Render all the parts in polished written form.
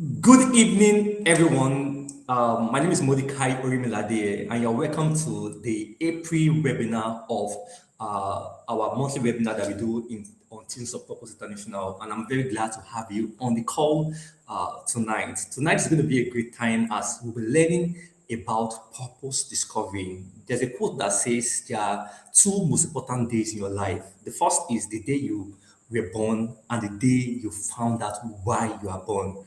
Good evening, everyone. My name is Modikai Orimilade, and you're welcome to the April webinar of our monthly webinar that we do on Teams of Purpose International. And I'm very glad to have you on the call tonight. Tonight is going to be a great time as we'll be learning about purpose discovery. There's a quote that says there are two most important days in your life. The first is the day you were born, and the day you found out why you are born.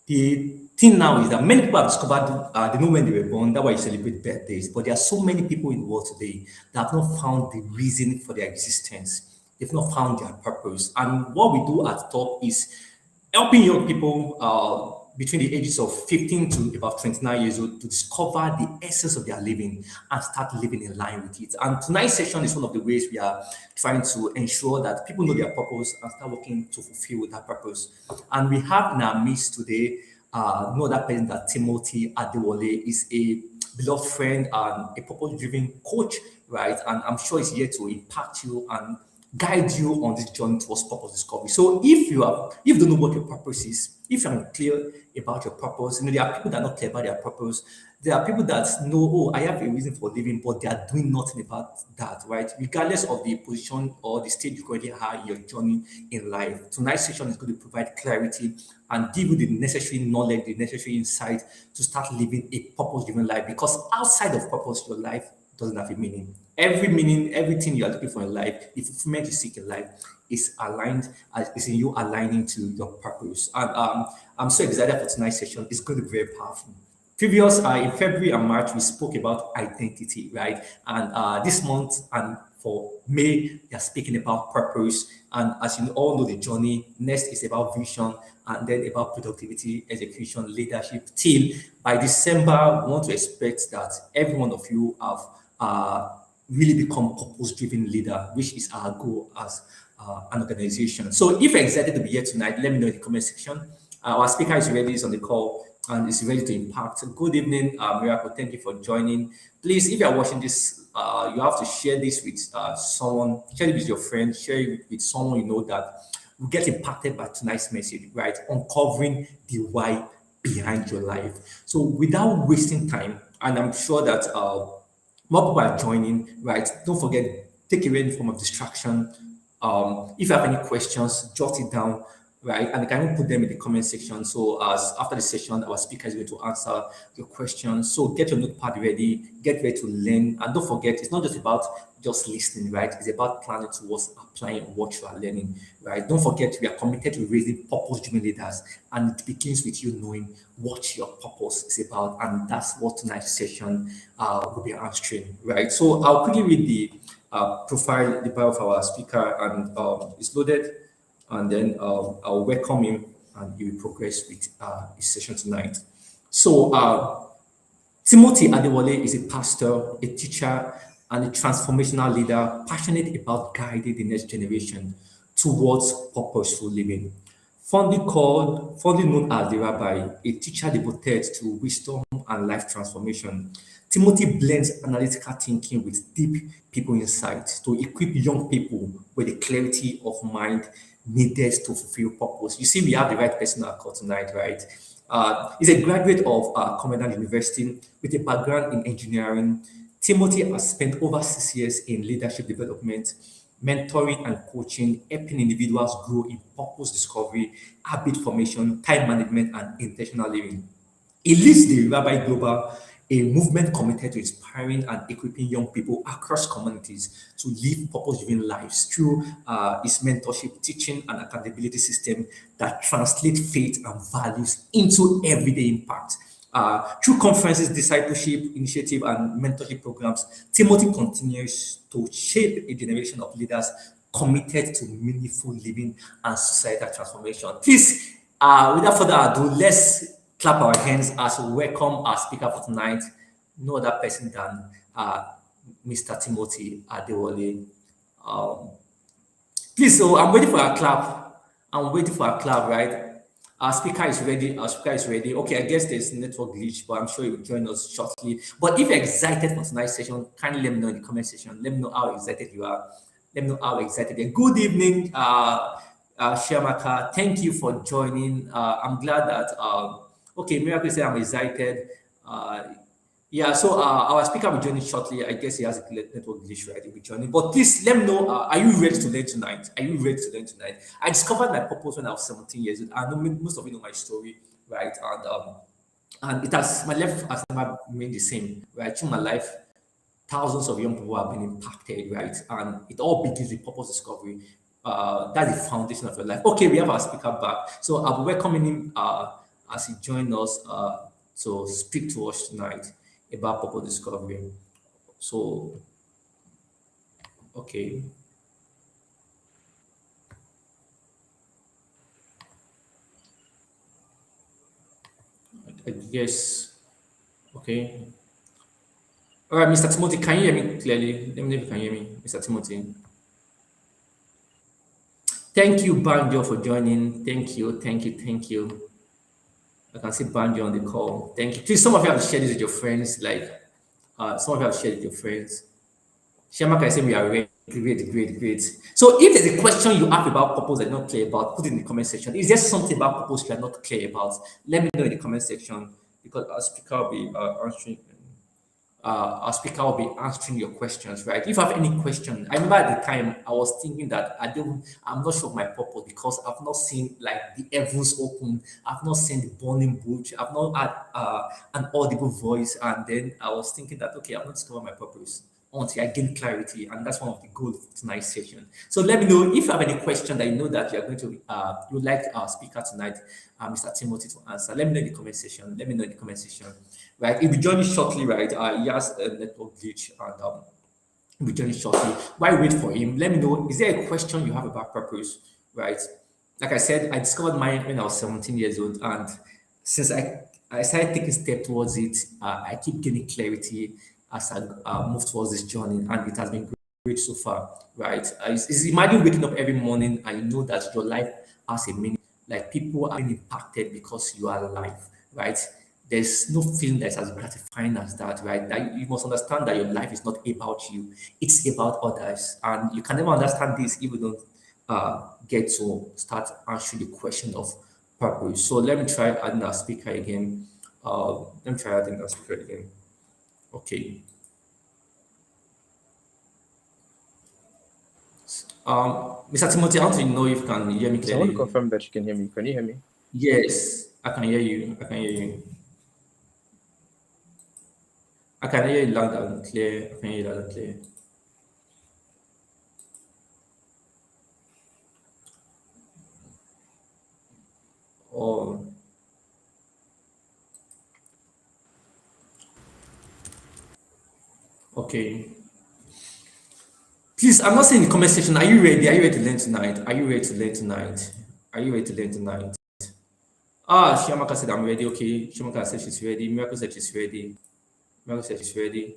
The thing now is that many people have discovered they know when they were born. That's why you celebrate birthdays. But there are so many people in the world today that have not found the reason for their existence. They've not found their purpose. And what we do at top is helping young people between the ages of 15 to about 29 years old to discover the essence of their living and start living in line with it. And tonight's session is one of the ways we are trying to ensure that people know their purpose and start working to fulfill that purpose. And we have in our midst today no other person that Timothy Adewole is a beloved friend and a purpose-driven coach, right? And I'm sure he's here to impact you and guide you on this journey towards purpose discovery. So if you don't know what your purpose is, if you're unclear about your purpose, there are people that are not clear about their purpose. There are people that know, oh, I have a reason for living, but they are doing nothing about that, right? Regardless of the position or the stage you currently are in your journey in life. Tonight's session is going to provide clarity and give you the necessary knowledge, the necessary insight to start living a purpose-driven life. Because outside of purpose, your life doesn't have a meaning. Every meaning, everything you are looking for in life, the fulfillment you seek in life, is aligned, is in you aligning to your purpose. And I'm so excited for tonight's session. It's going to be very powerful. Previous in February and March, we spoke about identity, right? And this month and for May, we are speaking about purpose. And as you all know, the journey next is about vision and then about productivity, execution, leadership. Till by December, we want to expect that every one of you have really become purpose-driven leader, which is our goal as an organization. So if you're excited to be here tonight, let me know in the comment section. Our speaker is ready, is on the call, and is ready to impact. Good evening, Miracle. Thank you for joining. Please, if you are watching this, you have to share this with someone, share it with your friend, share it with someone you know that will get impacted by tonight's message, right? Uncovering the why behind your life. So without wasting time, and I'm sure that more people are joining, right? Don't forget, take away any form of distraction. If you have any questions, jot it down, right? And you can even put them in the comment section. So as after the session, our speaker is going to answer your questions. So get your notepad ready, get ready to learn. And don't forget, it's not just about just listening, right? It's about planning towards applying what you are learning, right? Don't forget, we are committed to raising purpose-driven leaders. And it begins with you knowing what your purpose is about. And that's what tonight's session will be answering, right? So I'll quickly read the profile, the bio of our speaker, and it's loaded. And then I'll welcome him and he will progress with his session tonight. So Timothy Adewole is a pastor, a teacher, and a transformational leader passionate about guiding the next generation towards purposeful living. Fondly known as the rabbi, a teacher devoted to wisdom and life transformation, Timothy blends analytical thinking with deep people insights to equip young people with the clarity of mind needed to fulfill purpose. You see, we have the right person on our call tonight, right? He's a graduate of Commandant University with a background in engineering. Timothy has spent over 6 years in leadership development, mentoring and coaching, helping individuals grow in purpose discovery, habit formation, time management, and intentional living. He leads the Rabbi Global, a movement committed to inspiring and equipping young people across communities to live purpose-driven lives through his mentorship, teaching, and accountability system that translate faith and values into everyday impact. Through conferences, discipleship, initiative, and mentorship programs, Timothy continues to shape a generation of leaders committed to meaningful living and societal transformation. Please, without further ado, let's clap our hands as we welcome our speaker for tonight, no other person than Mr. Timothy Adewole. Please, so I'm waiting for a clap. I'm waiting for a clap, right? Our speaker is ready. Our speaker is ready. Okay, I guess there's network glitch, but I'm sure he will join us shortly. But if you're excited for tonight's session, kindly let me know in the comment section. Let me know how excited you are. Let me know how excited you are. Good evening, Shiamaka, thank you for joining. I'm glad that, okay, Miracle said I'm excited. Uh, yeah, so our speaker will join in shortly. I guess he has a network glitch, right? He'll be joining. But please let me know, are you ready to learn tonight? Are you ready to learn tonight? I discovered my purpose when I was 17 years old. I know most of you know my story, right? And it has, my life has never remained the same, right? Through my life, thousands of young people have been impacted, right? And it all begins with purpose discovery. That's the foundation of your life. Okay, we have our speaker back. So I'll be welcoming him as he joins us to speak to us tonight about purpose discovery. So, okay. I guess, okay. All right, Mr. Timothy, can you hear me clearly? Let me know if you can hear me, Mr. Timothy. Thank you, Banjo, for joining. Thank you, thank you, thank you. I can see Banjo on the call. Thank you. Please, some of you have to share this with your friends. Like, some of you have to share it with your friends. Shema can say we are ready. Great, great, great. So, if there's a question you have about purpose that you're not clear about, put it in the comment section. Is there something about purpose you are not clear about? Let me know in the comment section because our speaker will be answering. Our speaker will be answering your questions, right? If you have any question, I remember at the time I was thinking that I'm not sure of my purpose because I've not seen like the heavens open, I've not seen the burning bush, I've not had an audible voice, and then I was thinking that okay, I've not discovered my purpose until I gain clarity, and that's one of the goals of tonight's session. So let me know if you have any question that you know that you're going to you would like our speaker tonight, Mr. Timothy, to answer. Let me know in the comment section. Let me know in the comment section. Right, he'll be joining shortly, right? He has a network glitch and he'll be joining shortly. While I wait for him, let me know, is there a question you have about purpose, right? Like I said, I discovered mine when I was 17 years old, and since I started taking steps towards it, I keep gaining clarity as I move towards this journey, and it has been great so far, right? Imagine waking up every morning and you know that your life has a meaning, like people are being impacted because you are alive, right? There's no feeling that's as gratifying as that, right? That you must understand that your life is not about you, it's about others. And you can never understand this if you don't get to start answering the question of purpose. So let me try adding a speaker again. Let me try adding a speaker again. Okay. Mr. Timothy, I want to know if you can hear me So I want to clearly. confirm that you can hear me. Can you hear me? Yes, I can hear you. I can hear you. I can hear you loud and clear. I can hear you loud and clear. Oh, okay. Please, I'm not saying in the comment section. Are you ready? Are you ready to learn tonight? Are you ready to learn tonight? Are you ready to learn tonight? Shiamaka said I'm ready. Okay. Shiamaka said she's ready. Miracle said she's ready. Miracle said she's ready.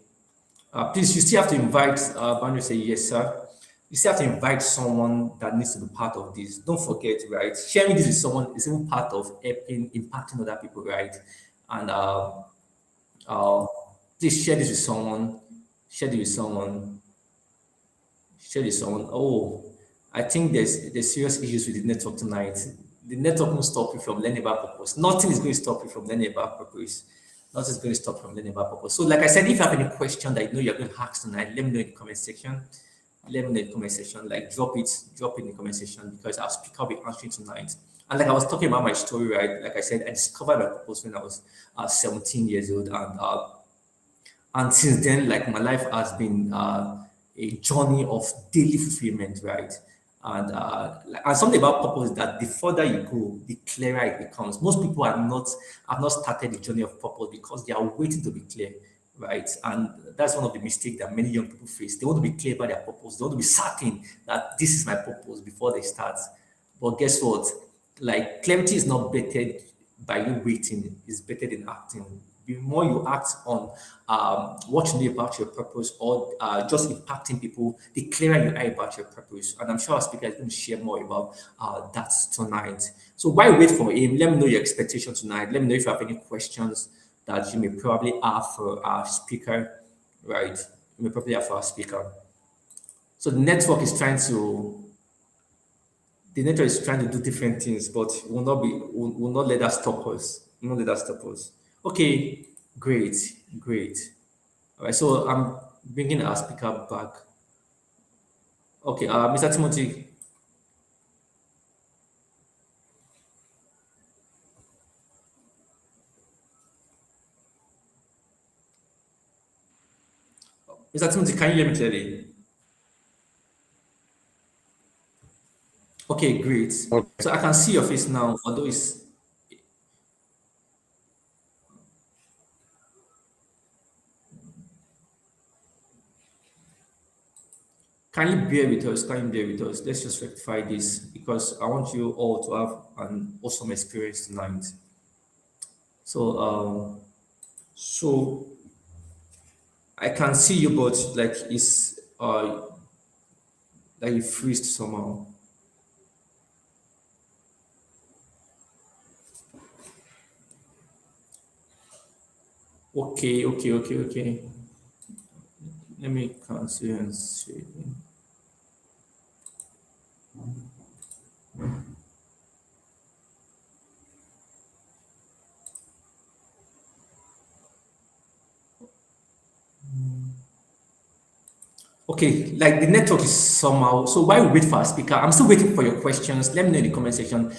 Please, you still have to invite. Banjo say yes, sir. You still have to invite someone that needs to be part of this. Don't forget, right? Sharing this with someone is even part of helping, impacting other people, right? And uh, please share this with someone. Share this with someone. Share this on. Oh, I think there's serious issues with the network tonight. The network won't stop you from learning about purpose. Nothing is going to stop you from learning about purpose. Nothing is going to stop you from learning about purpose. So, like I said, if you have any question that you know you're going to ask tonight, let me know in the comment section. Let me know in the comment section. Like drop it in the comment section because our speaker will be answering tonight. And like I was talking about my story, right? Like I said, I discovered my purpose when I was 17 years old, and since then, like my life has been a journey of daily fulfillment, right? And something about purpose is that the further you go, the clearer it becomes. Most people have not started the journey of purpose because they are waiting to be clear, right? And that's one of the mistakes that many young people face. They want to be clear about their purpose. They want to be certain that this is my purpose before they start. But guess what? Like clarity is not bettered by you waiting, it's bettered in acting. The more you act on what you know about your purpose or just impacting people, the clearer you are about your purpose. And I'm sure our speaker is going to share more about that tonight. So while you wait for him, let me know your expectation tonight. Let me know if you have any questions that you may probably have for our speaker, right? You may probably have for our speaker. So the network is trying to the network is trying to do different things, but will not let that stop us. Will not let that stop us. Okay, great, great. All right, so I'm bringing our speaker back. Okay, Mr. Timothy, Mr. Timothy, can you hear me clearly? Okay, great. Okay. So I can see your face now, although it's. Can you bear with us? Can you bear with us? Let's just rectify this because I want you all to have an awesome experience tonight. So, so I can see you, but like you freezed somehow. Okay, okay, okay, okay. Let me cancel and see. Okay, like the network is somehow. So while we wait for our speaker, I'm still waiting for your questions. Let me know in the comment section.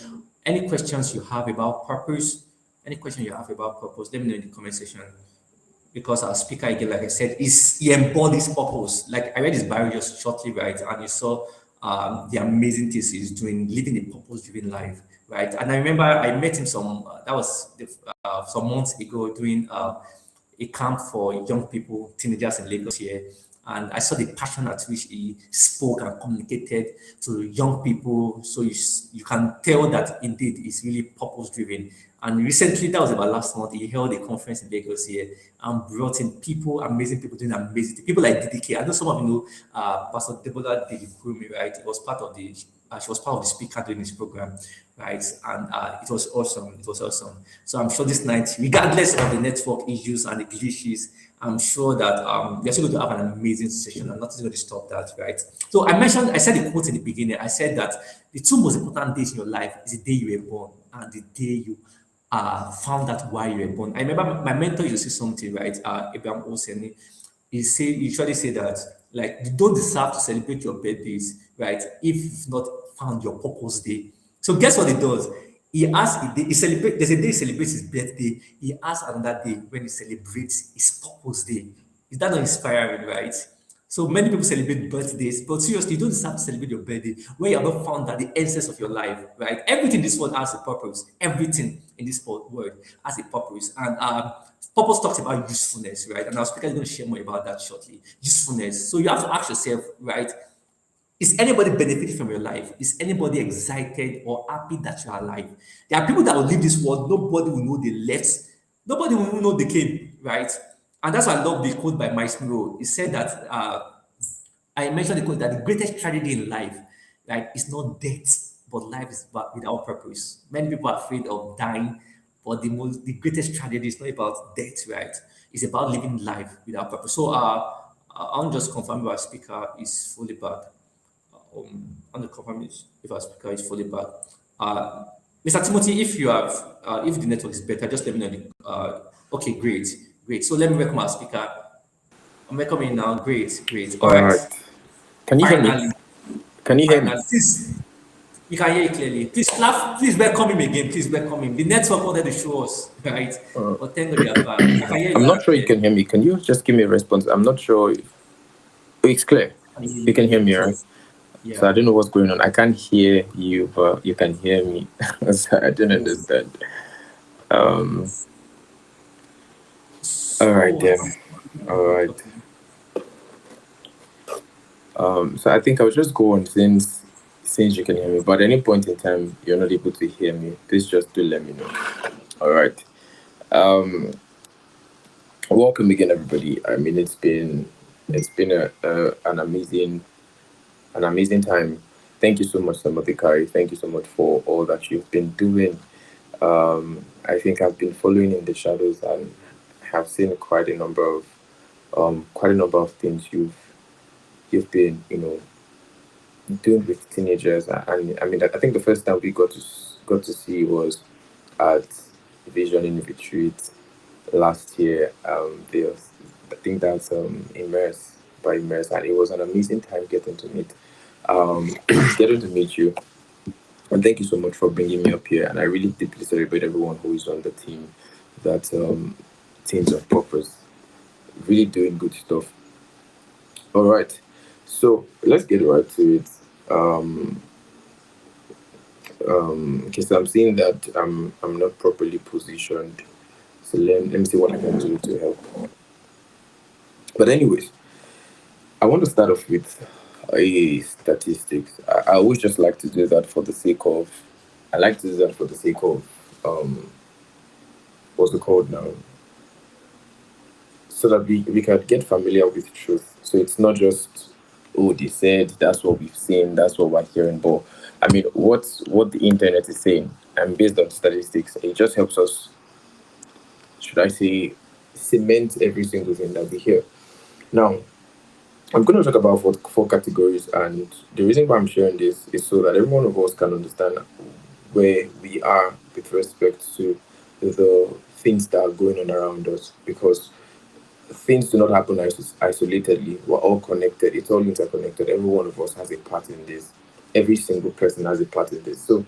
Any questions you have about purpose, any question you have about purpose, let me know in the comment section. Because our speaker again, like I said, is he embodies purpose. Like I read his bio just shortly, right? And you saw the amazing things he's doing, living a purpose-driven life, right? And I remember I met him some months ago doing a camp for young people, teenagers in Lagos here. And I saw the passion at which he spoke and communicated to young people. So you can tell that indeed it's really purpose driven. And recently, that was about last month, he held a conference in Lagos here and brought in people, amazing people doing amazing things. People like DDK. I know some of you know Pastor Debola Delikrumi, right? It was part of the she was part of the speaker during this program, right? And it was awesome. It was awesome. So I'm sure this night, regardless of the network issues and the glitches, I'm sure that we're still going to have an amazing session and nothing's going to stop that, right? So I said the quote in the beginning. I said that the two most important days in your life is the day you were born and the day you found out why you were born. I remember my mentor used to say something, right? Abraham Olsen, he usually say that like you don't deserve to celebrate your birthdays, right? If you've not found your purpose day. So guess what he does? He asks a day, he celebrate, there's a day he celebrates his birthday. He asks another day when he celebrates his purpose day. Is that not inspiring, right? So many people celebrate birthdays, but seriously, you don't deserve to celebrate your birthday when you have not found that the essence of your life, right? Everything in this world has a purpose. Everything in this world has a purpose. And purpose talks about usefulness, right? And our speaker is going to share more about that shortly. Usefulness. So you have to ask yourself, right? Is anybody benefiting from your life? Is anybody excited or happy that you are alive? There are people that will leave this world, nobody will know they left, nobody will know they came, right? And that's why I love the quote by Miles Monroe. He said that I mentioned the quote that the greatest tragedy in life, right, is not death, but life is without purpose. Many people are afraid of dying, but the greatest tragedy is not about death, right? It's about living life without purpose. So I'll just confirm our speaker is fully back. On the confirm if our speaker is fully back. Uh, Mr. Timothy, if you have, if the network is better, just let me know. Okay, great, great. So let me welcome our speaker. I'm welcoming now. Great, great. All All right. right. Can you hear me? Finally, Can you hear me? finally. Please, you can hear it clearly. Please clap. Please welcome him again. Please welcome him. The network wanted to show us, right? Uh, But thank God they are back. I can hear you I'm loud not and sure you clear. can hear me. Can you just give me a response? I'm not sure. Oh, it's clear. I can hear You you. can hear me, right? Yes. So I Yeah. don't know what's going on. I can't hear you, but you can hear me. So I don't Yes. understand. Um. All right So, then. All right. okay. So I think I'll just go on since you can hear me. But at any point in time you're not able to hear me, please just do let me know. All right. Um. Welcome again, everybody. I mean, it's been an amazing time. Thank you so much, Samadikari. Thank you so much for all that you've been doing. I think I've been following in the shadows and have seen quite a number of things you've been doing with teenagers. And I mean, I think the first time we got to see was at Vision in Retreat last year. There's, I think that's Immerse by Immerse, and it was an amazing time getting to meet getting to meet you. And thank you so much for bringing me up here. And I really deeply celebrate everyone who is on the team, that teams of purpose, really doing good stuff. All right, so let's get right to it. Um, okay, so I'm seeing that I'm not properly positioned. So let me see what I can do to help. But anyways, I want to start off with a statistics. I always just like to do that for the sake of. I like to do that for the sake of what's it called now, so that we can get familiar with truth. So it's not just, oh, they said, that's what we've seen, that's what we're hearing. But I mean, what the internet is saying, and based on statistics, it just helps us, should I say, cement every single thing that we hear. Now, I'm going to talk about four categories, and the reason why I'm sharing this is so that every one of us can understand where we are with respect to the things that are going on around us. Because things do not happen isolatedly. We're all connected. It's all interconnected. Every one of us has a part in this. Every single person has a part in this. So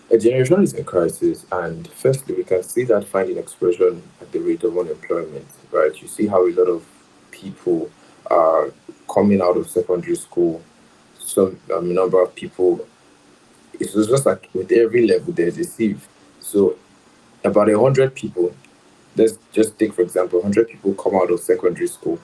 a generation is in crisis, and firstly, we can see that finding expression at the rate of unemployment. Right? You see how a lot of people are coming out of secondary school. Some number of people. It's just like with every level, there's a sieve. So about 100 people. Let's just take for example, 100 people come out of secondary school.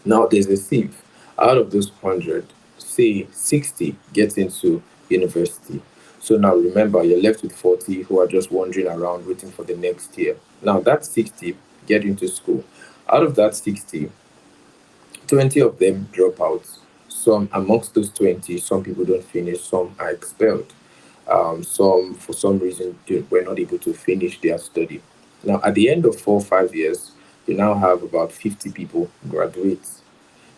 Now there's a sieve. Out of those 100, say 60 get into university. So now remember, you're left with 40 who are just wandering around waiting for the next year. Now that 60 get into school. Out of that 60, 20 of them drop out. Some amongst those 20, some people don't finish, some are expelled. Some, for some reason, were not able to finish their study. Now, at the end of 4 or 5 years, you now have about 50 people graduate.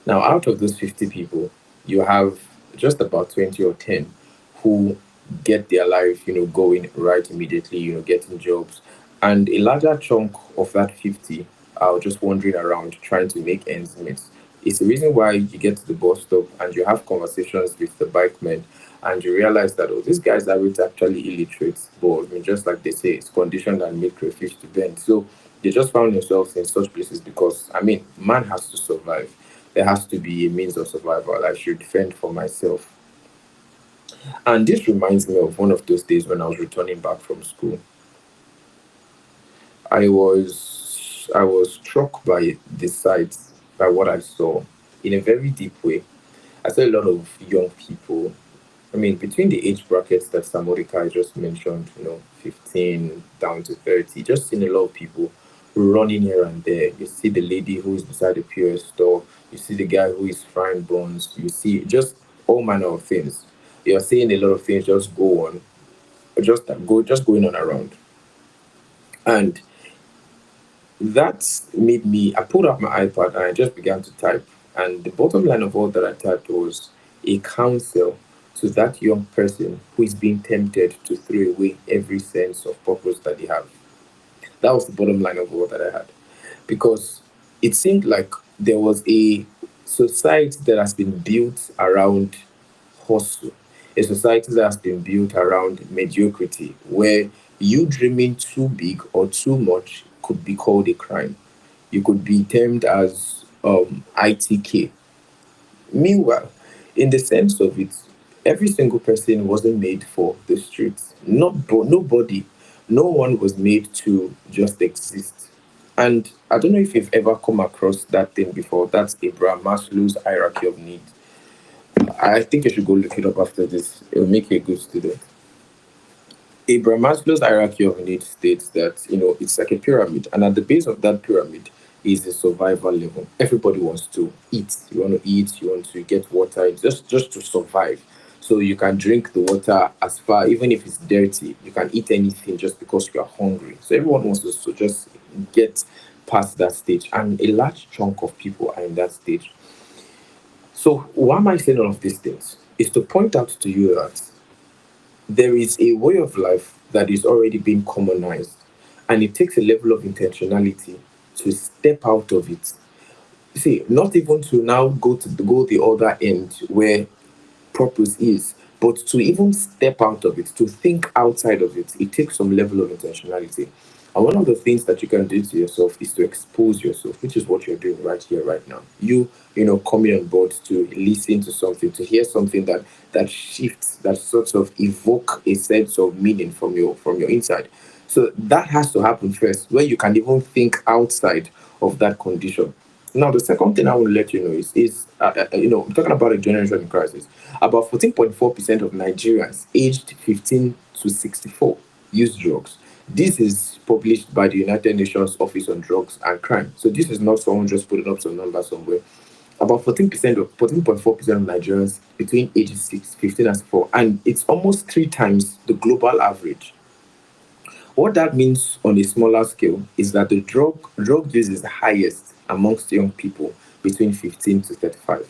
Now, out of those 50 people, you have just about 20 or 10 who get their life, going right immediately, getting jobs. And a larger chunk of that 50 are just wandering around trying to make ends meet. It's the reason why you get to the bus stop and you have conversations with the bike men, and you realize that, oh, these guys are actually illiterate. But I mean, just like they say, it's conditioned and made crayfish to bend. So they just found themselves in such places because, I mean, man has to survive. There has to be a means of survival. I should fend for myself. And this reminds me of one of those days when I was returning back from school. I was struck by the sights, by what I saw in a very deep way. I saw a lot of young people. I mean, between the age brackets that Samorika just mentioned, 15 down to 30, just seen a lot of people running here and there. You see the lady who is beside the POS store, you see the guy who is frying buns, you see just all manner of things. You're seeing a lot of things just go on, just going on around. And that made me, I pulled out my iPad and I just began to type. And the bottom line of all that I typed was a counsel to that young person who is being tempted to throw away every sense of purpose that they have. That was the bottom line of all that I had. Because it seemed like there was a society that has been built around hustle, a society that has been built around mediocrity, where you dreaming too big or too much could be called a crime. You could be termed as ITK. Meanwhile, in the sense of it, every single person wasn't made for the streets. Nobody, no one was made to just exist. And I don't know if you've ever come across that thing before. That's Abraham Maslow's hierarchy of needs. I think you should go look it up after this. It'll make you a good student. Abraham Maslow's hierarchy of needs states that it's like a pyramid, and at the base of that pyramid is the survival level. Everybody wants to eat. You want to eat. You want to get water. Just to survive. So you can drink the water as far, even if it's dirty. You can eat anything just because you are hungry. So everyone wants to just get past that stage, and a large chunk of people are in that stage. So why am I saying all of these things? is to point out to you that there is a way of life that is already being commonized, and it takes a level of intentionality to step out of it. See, not even to now go the other end where purpose is, but to even step out of it, to think outside of it, it takes some level of intentionality. And one of the things that you can do to yourself is to expose yourself, which is what you're doing right here, right now. You coming on board to listen to something, to hear something that shifts, that sort of evoke a sense of meaning from your inside. So that has to happen first, where you can even think outside of that condition. Now, the second thing I want to let you know is, I'm talking about a generation in crisis. About 14.4% of Nigerians aged 15 to 64 use drugs. This is published by the United Nations Office on Drugs and Crime. So this is not someone just putting up some numbers somewhere. About 14.4% of Nigerians between ages 15 and 64, and it's almost 3 times the global average. What that means on a smaller scale is that the drug use is the highest amongst young people between 15 to 35.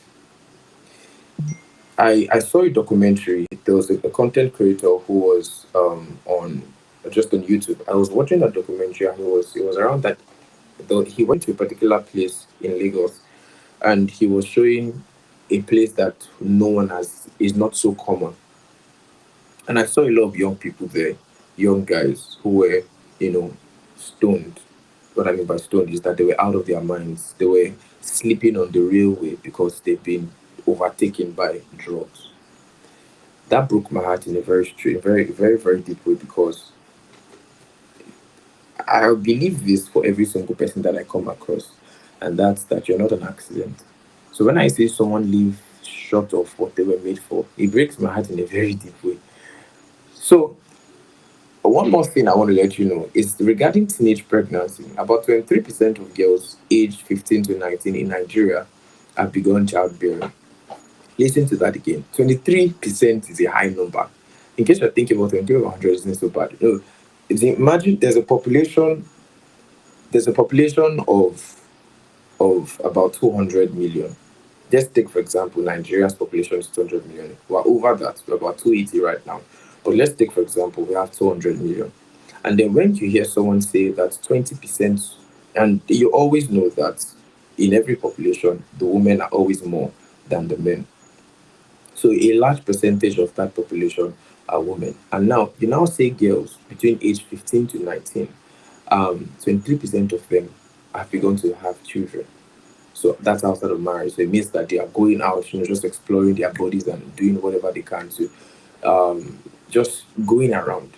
I saw a documentary. There was a content creator who was on just on YouTube. I was watching that documentary, and he was around that. He went to a particular place in Lagos, and he was showing a place that no one has is not so common. And I saw a lot of young people there, young guys who were, stoned. What I mean by stoned is that they were out of their minds. They were sleeping on the railway because they've been overtaken by drugs. That broke my heart in a very straight, very, very, very deep way, because I believe this for every single person that I come across, and that's that you're not an accident. So when I see someone live short of what they were made for, it breaks my heart in a very deep way. So one more thing I want to let you know is regarding teenage pregnancy. About 23% of girls aged 15 to 19 in Nigeria have begun childbearing. Listen to that again. 23% is a high number. In case you're thinking about 23 over 100 isn't so bad. No, imagine there's a population of about 200 million. Just take, for example, Nigeria's population is 200 million. We're over that. We're about 280 right now. But let's take, for example, we have 200 million. And then when you hear someone say that 20%, and you always know that in every population, the women are always more than the men. So a large percentage of that population are women. And now, you now say girls between age 15 to 19, 23% of them have begun to have children. So that's outside of marriage. So it means that they are going out, just exploring their bodies and doing whatever they can to just going around.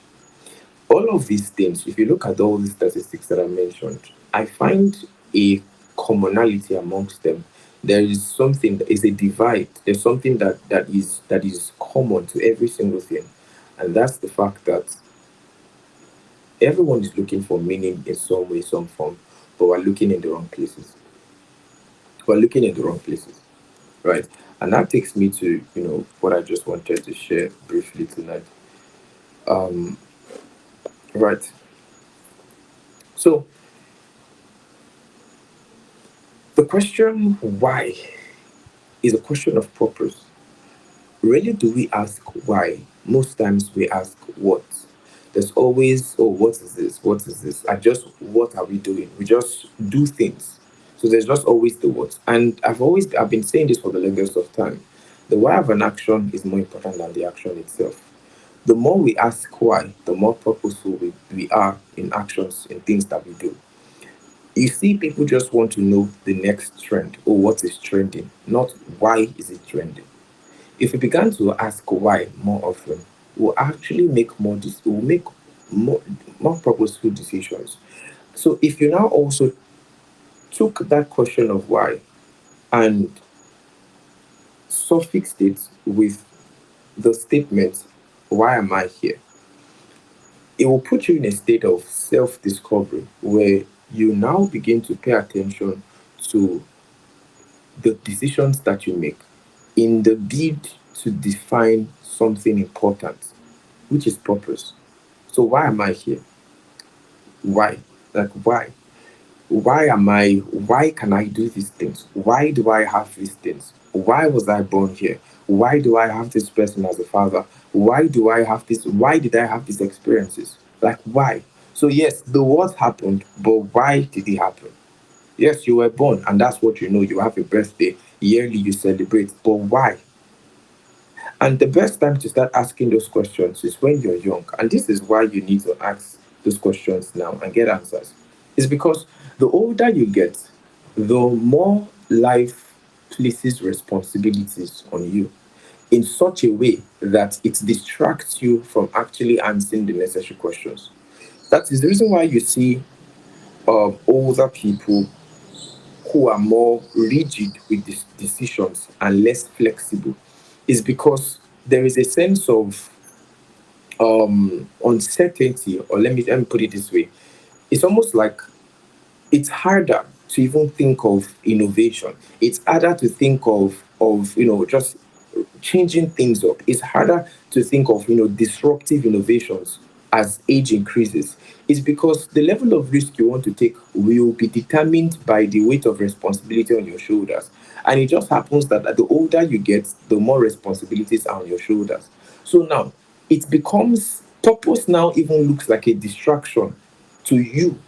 All of these things, if you look at all these statistics that I mentioned, I find a commonality amongst them. There is something that is a divide. There's something that is common to every single thing. And that's the fact that everyone is looking for meaning in some way, some form, but we're looking in the wrong places. We're looking in the wrong places. Right. And that takes me to, what I just wanted to share briefly tonight. Um, right. So the question why is a question of purpose. Rarely do we ask why. Most times we ask what. There's always, oh, what is this? What is this? What are we doing? We just do things. So there's just always the what. And I've been saying this for the longest of time. The why of an action is more important than the action itself. The more we ask why, the more purposeful we are in actions and things that we do. You see, people just want to know the next trend or what is trending, not why is it trending. If we began to ask why more often, we'll actually we'll make more purposeful decisions. So if you now also took that question of why and suffixed it with the statement, why am I here? It will put you in a state of self discovery where you now begin to pay attention to the decisions that you make in the bid to define something important, which is purpose. So, why am I here? Why? Like, why? why can I do these things? Why do I have these things? Why was I born here? Why do I have this person as a father? Why do I have this? Why did I have these experiences? Like, why? So, yes, the what happened, but why did it happen? Yes, you were born, and that's what you know. You have a birthday, yearly you celebrate, but why? And the best time to start asking those questions is when you're young. And this is why you need to ask those questions now and get answers. It's because the older you get, the more life places responsibilities on you in such a way that it distracts you from actually answering the necessary questions. That is the reason why you see older people who are more rigid with these decisions and less flexible, is because there is a sense of uncertainty, or let me put it this way. It's almost like it's harder to even think of innovation. It's harder to think of just changing things up. It's harder to think of disruptive innovations as age increases. It's because the level of risk you want to take will be determined by the weight of responsibility on your shoulders. And it just happens that the older you get, the more responsibilities are on your shoulders. So now it becomes purpose now even looks like a distraction to you,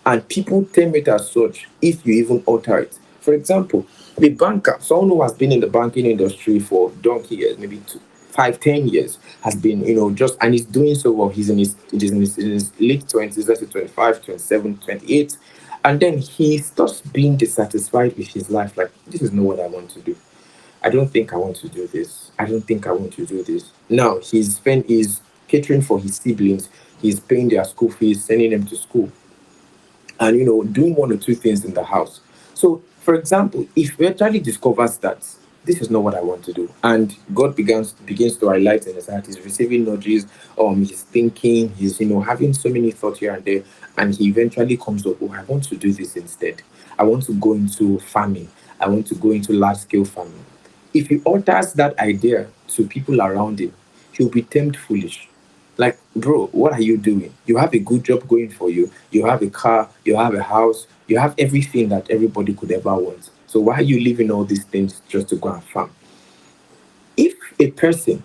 and people term it as such if you even alter it. For example, a banker, someone who has been in the banking industry for donkey years, maybe 5, 10 years, has been, just, and he's doing so well. He's in his late 20s, let's say 25, 27, 28. And then he starts being dissatisfied with his life. Like, this is not what I want to do. I don't think I want to do this. I don't think I want to do this. Now, he's catering for his siblings. He's paying their school fees, sending them to school, and doing one or two things in the house. So, for example, if he actually discovers that this is not what I want to do, and God begins to highlight in his heart, he's receiving nudges, he's thinking, he's having so many thoughts here and there, and he eventually comes up, oh, I want to do this instead. I want to go into farming. I want to go into large scale farming. If he alters that idea to people around him, he'll be termed foolish. Like, bro, what are you doing? You have a good job going for you. You have a car, you have a house, you have everything that everybody could ever want. So why are you leaving all these things just to go and farm? If a person,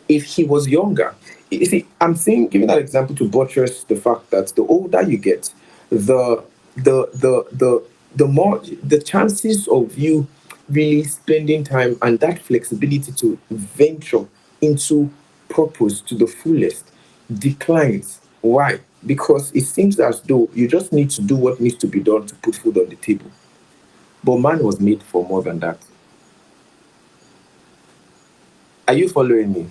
if he was younger, you see, I'm saying, giving that example to buttress the fact that the older you get, the the more the chances of you really spending time and that flexibility to venture into purpose to the fullest declines. Why? Because it seems as though you just need to do what needs to be done to put food on the table. But man was made for more than that. Are you following me?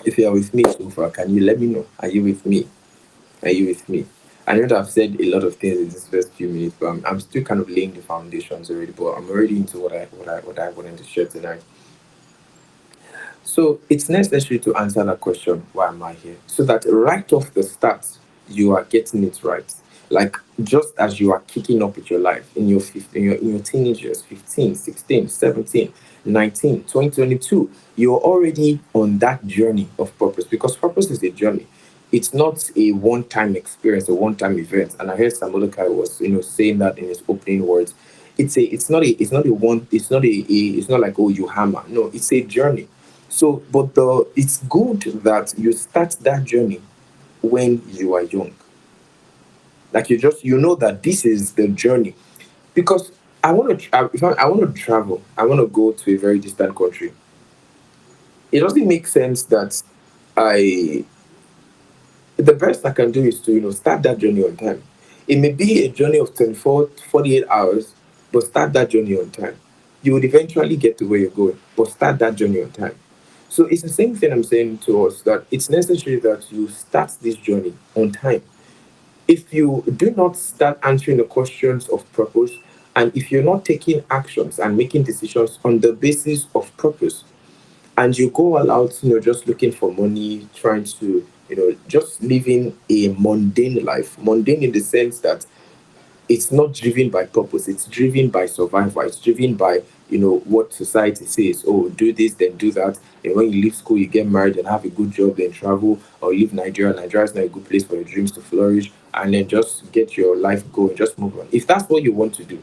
If you are with me so far, can you let me know? Are you with me? Are you with me? I know that I've said a lot of things in this first few minutes, but I'm still kind of laying the foundations already. But I'm already into what I wanted to share tonight. So it's necessary to answer that question, why am I here? So that right off the start, you are getting it right. Like, just as you are kicking up with your life in your in your teenage years, 15, 16, 17, 19, 20, 22, you're already on that journey of purpose, because purpose is a journey. It's not a one-time experience, a one-time event. And I heard Samolokai was, saying that in his opening words. It's not like, oh, you hammer. No, it's a journey. So, but it's good that you start that journey when you are young. Like, you know that this is the journey, because I want to if I want to travel, I want to go to a very distant country. It doesn't make sense that I the best I can do is to start that journey on time. It may be a journey of 24 to 48 hours, but start that journey on time. You would eventually get to where you're going, but start that journey on time. So it's the same thing I'm saying to us, that it's necessary that you start this journey on time. If you do not start answering the questions of purpose, and if you're not taking actions and making decisions on the basis of purpose, and you go all out, just looking for money, trying to, just living a mundane life, mundane in the sense that it's not driven by purpose, it's driven by survival, it's driven by what society says. Oh, do this, then do that. And when you leave school, you get married and have a good job, then travel, or leave Nigeria. Nigeria is not a good place for your dreams to flourish, and then just get your life going, just move on. If that's what you want to do,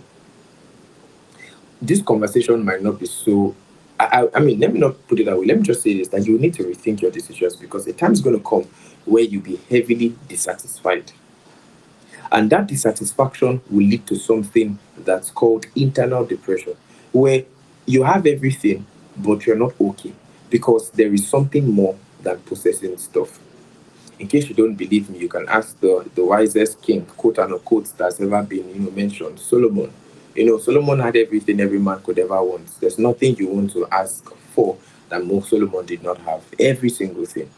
this conversation might not be so. I mean, let me not put it that way. Let me just say this, that you need to rethink your decisions, because a time is going to come where you'll be heavily dissatisfied. And that dissatisfaction will lead to something that's called internal depression, where you have everything, but you're not okay because there is something more than possessing stuff. In case you don't believe me, you can ask the wisest king, quote unquote, that's ever been mentioned, Solomon. Solomon had everything every man could ever want. There's nothing you want to ask for that Solomon did not have. Every single thing,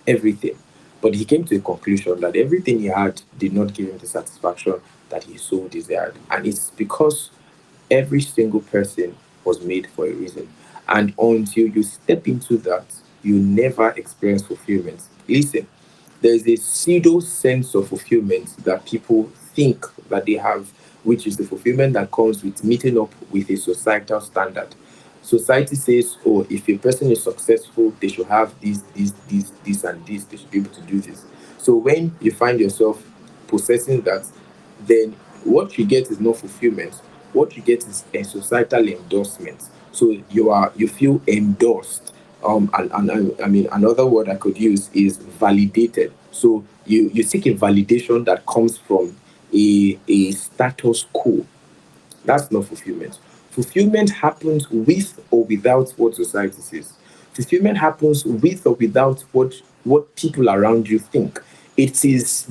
everything. But he came to a conclusion that everything he had did not give him the satisfaction that he so desired. And it's because every single person was made for a reason. And until you step into that, you never experience fulfillment. Listen, there's a pseudo sense of fulfillment that people think that they have, which is the fulfillment that comes with meeting up with a societal standard. Society says, oh, if a person is successful, they should have this, and this. They should be able to do this. So when you find yourself possessing that, then what you get is not fulfillment. What you get is a societal endorsement. So you feel endorsed. And I mean, another word I could use is validated. So you seek a validation that comes from a status quo. That's not fulfillment. Fulfillment happens with or without what society says. Fulfillment happens with or without what people around you think. It is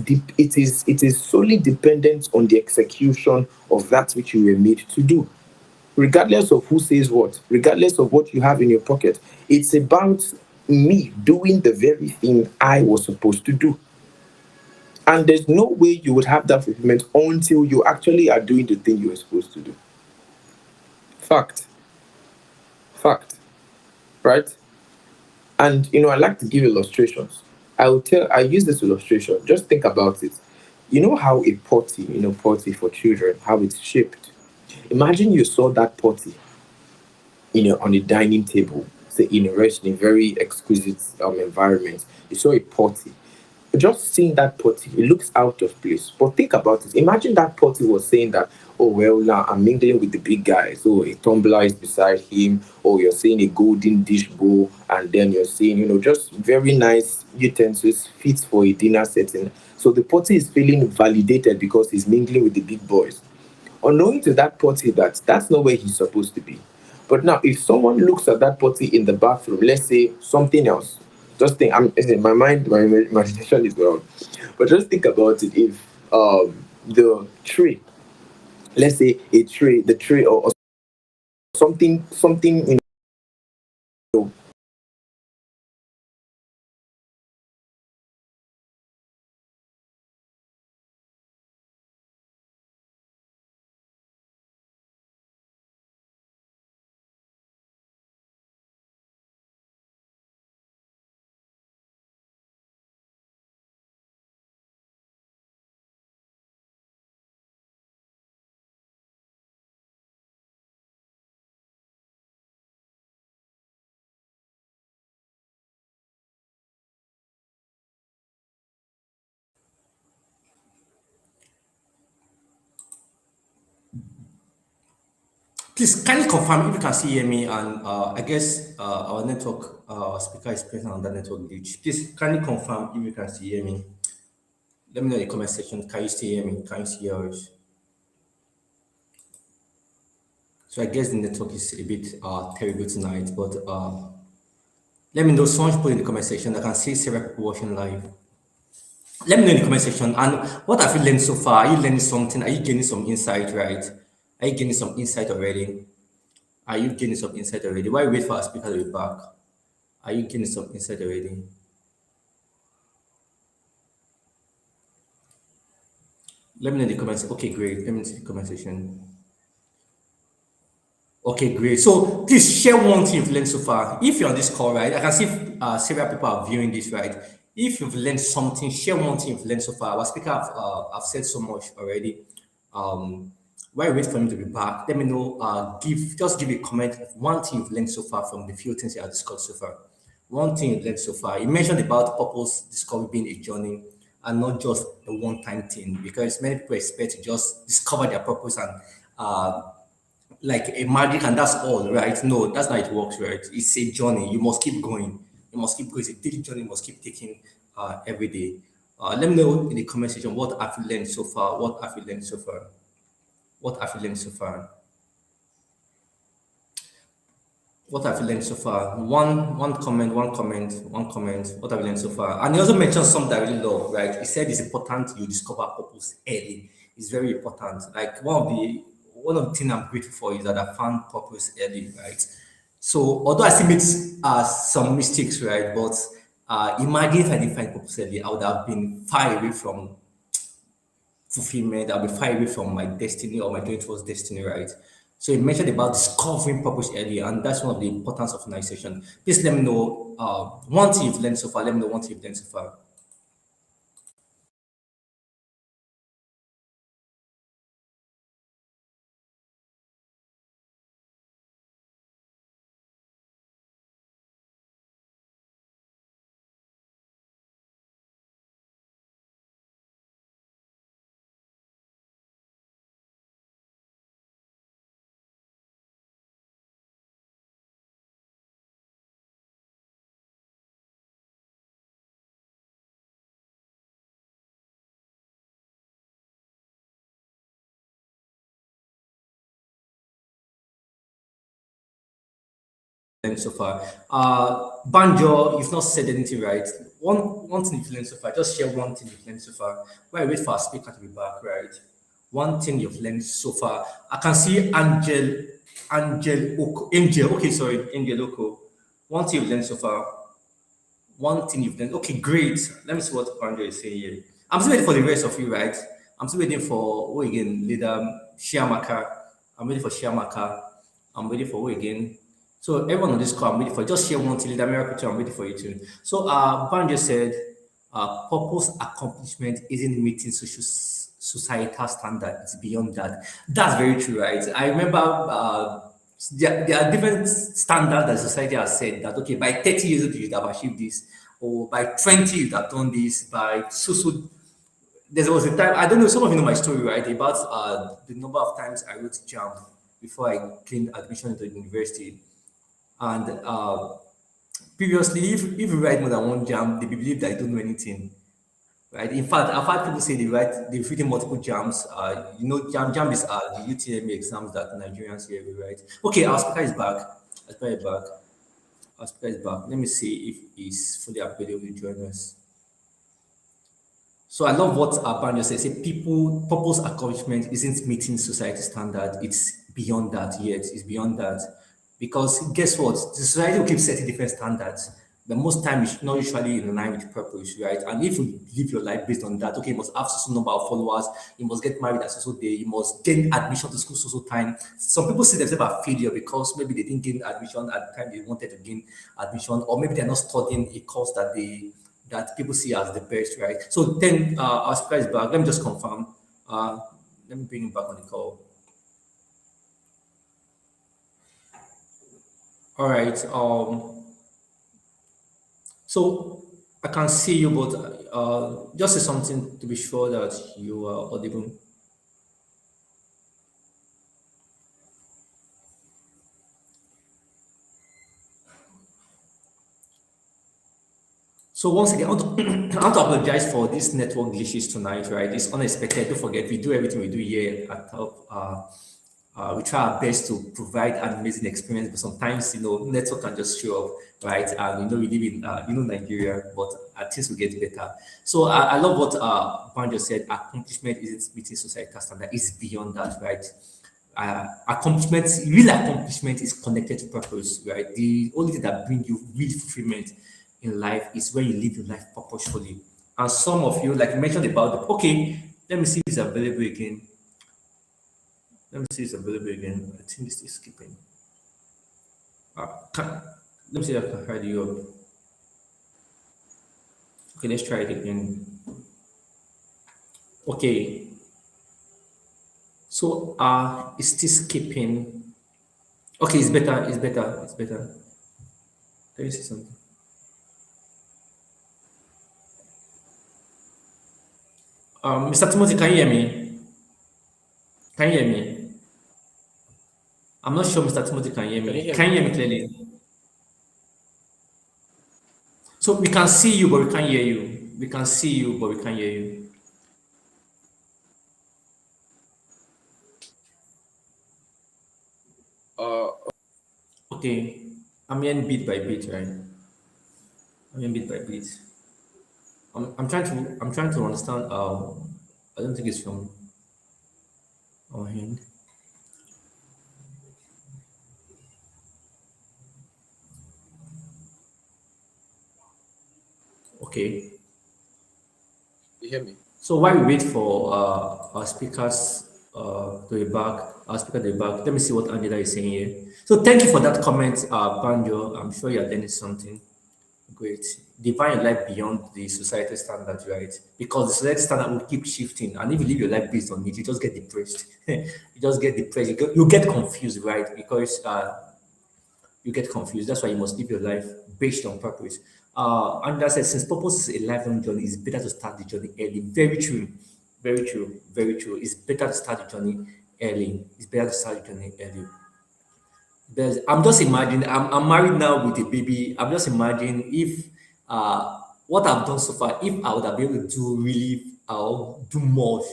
solely dependent on the execution of that which you were made to do, regardless of who says what, regardless of what you have in your pocket. It's about me doing the very thing I was supposed to do. And there's no way you would have that fulfillment until you actually are doing the thing you were supposed to do. Fact. Fact. Right? And I like to give illustrations. I use this illustration. Just think about it. You know how a potty, potty for children, how it's shaped. Imagine you saw that potty on a dining table, say in a restaurant, in a very exquisite environment. You saw a potty. Just seeing that potty, it looks out of place. But think about it. Imagine that potty was saying that, oh, well, now I'm mingling with the big guys. So a tumbler is beside him, or you're seeing a golden dish bowl, and then you're seeing, just very nice utensils, fit for a dinner setting. So the potty is feeling validated because he's mingling with the big boys. Unknowing to that potty that that's not where he's supposed to be. But now, if someone looks at that potty in the bathroom, let's say something else, just think. In my mind, my imagination is well, but just think about it. If the tree, let's say a tree, the tree, or something, know, Please, can you confirm if you can see hear me? And I guess our network speaker is present on that network glitch. Please, can you confirm if you can see hear me? Let me know in the comment section. Can you still hear me? Can you see yours? So I guess the network is a bit terrible tonight, but let me know. Someone put in the comment section. I can see several people watching live. Let me know in the comment section. And what have you learned so far? Are you learning something? Are you gaining some insight? Right? Are you gaining some insight already? Are you gaining some insight already? Why wait for our speaker to be back? Are you gaining some insight already? Let me know in the comments. Okay, great. Let me see the comment section. Okay, great. So please share one thing you've learned so far. If you're on this call, right, I can see several people are viewing this, right? If you've learned something, share one thing you've learned so far. Our speaker have said so much already. Um, While you wait for him to be back, let me know. Give a comment of one thing you've learned so far from the few things you have discussed so far. One thing you've learned so far. You mentioned about purpose discovery being a journey and not just a one-time thing, because many people expect to just discover their purpose and uh, like a magic and that's all, right? No, that's not how it works, right? It's a journey. You must keep going. You must keep going. It's a daily journey. You must keep taking every day. Let me know in the comment section what have you learned so far. What have you learned so far? What have you learned so far? What have you learned so far? One comment, one comment, one comment. What have you learned so far? And he also mentioned something that I really love, right? He said it's important you discover purpose early. It's very important. Like one of the things I'm grateful for is that I found purpose early, right? So although I still made some mistakes, right? But imagine if I didn't find purpose early, I would have been far away from fulfillment. I'll be far away from my destiny or my journey towards destiny, right? So you mentioned about discovering purpose earlier, and that's one of the importance of organization. Please let me know one thing you've learned so far. Let me know one thing you've learned so far. Learned so far. Banjo, you've not said anything right. One thing you've learned so far. Just share one thing you've learned so far. While I wait for our speaker to be back, right? One thing you've learned so far. I can see Angel. Okay, sorry, Angel Oko. One thing you've learned so far. One thing you've done. Okay, great. Let me see what Andrew is saying here. I'm still waiting for the rest of you, right? I'm still waiting for who again? Leader Shiamaka. I'm waiting for Shiamaka. I'm waiting for who again? So everyone on this call, I'm waiting for just share one thing. Leader Miracle too, I'm waiting for you too. So Banjo said, purpose accomplishment isn't meeting societal standard. It's beyond that. That's very true, right? I remember there are different standards that society has said that okay, by 30 years old you should have achieved this, or by 20 you should have done this, by so there was a time I don't know, some of you know my story, right? About the number of times I wrote jam before I gained admission into the university. And previously, if you write more than one jam, they believe that you don't know anything. Right. In fact, I've had people say they've written multiple jams. Jam is the UTME exams that Nigerians here will write. Okay, our speaker is back. Our speaker is back. Our speaker is back. Let me see if he's fully available to join us. So I love what Banjo says. Say people purpose accomplishment isn't meeting society standard. It's beyond that. Yet it's beyond that. Because guess what? The society will keep setting different standards. But most time it's not usually in line with purpose, right? And if you live your life based on that, okay, you must have some number of followers, you must get married at so day, you must gain admission to school so time. Some people see themselves as failure because maybe they didn't gain admission at the time they wanted to gain admission, or maybe they're not studying a course that people see as the best, right? So then our speaker is back. Let me just confirm. Let me bring him back on the call. All right. So I can see you, but just say something to be sure that you are audible. So once again, I want to, I want to apologize for this network glitches tonight, right? It's unexpected. Don't forget, we do everything we do here at top. We try our best to provide an amazing experience, but sometimes network can just show up, right? And we live in Nigeria, but things will get better. So I love what Banjo said. Accomplishment isn't meeting societal standard; it's beyond that, right? Real accomplishment is connected to purpose, right? The only thing that brings you real fulfillment in life is when you live your life purposefully. And some of you, like you mentioned about okay, let me see if it's available again. Let me see if it's available again. I think this is skipping. Let me see if I can hide you up. Okay, let's try it again. Okay. So it's still skipping. Okay, it's better. It's better. It's better. Let me see something. Mr. Timothy, can you hear me? Can you hear me? I'm not sure Mr. Timothy can hear Can you me. hear Can me? you hear me clearly? So we can see you, but we can't hear you. We can see you, but we can't hear you. Uh, Okay. I'm hearing bit by bit, right? I'm hearing bit by bit. I'm trying to understand. I don't think it's from our hand. Okay. you hear me? So while we wait for our speakers to be back, our speaker to be back, let me see what Angela is saying here. So thank you for that comment, Banjo. I'm sure you're learning something great. Define your life beyond the societal standards, right? Because the societal standard will keep shifting, and if you live your life based on it, you just get depressed. You just get depressed. You get confused, right? Because you get confused. That's why you must live your life based on purpose. And that's it. Since purpose is a lifelong journey, it's better to start the journey early. Very true. Very true. Very true. It's better to start the journey early. It's better to start the journey early. I'm just imagining, I'm married now with a baby. I'm just imagining if what I've done so far, if I would have been able to do really do more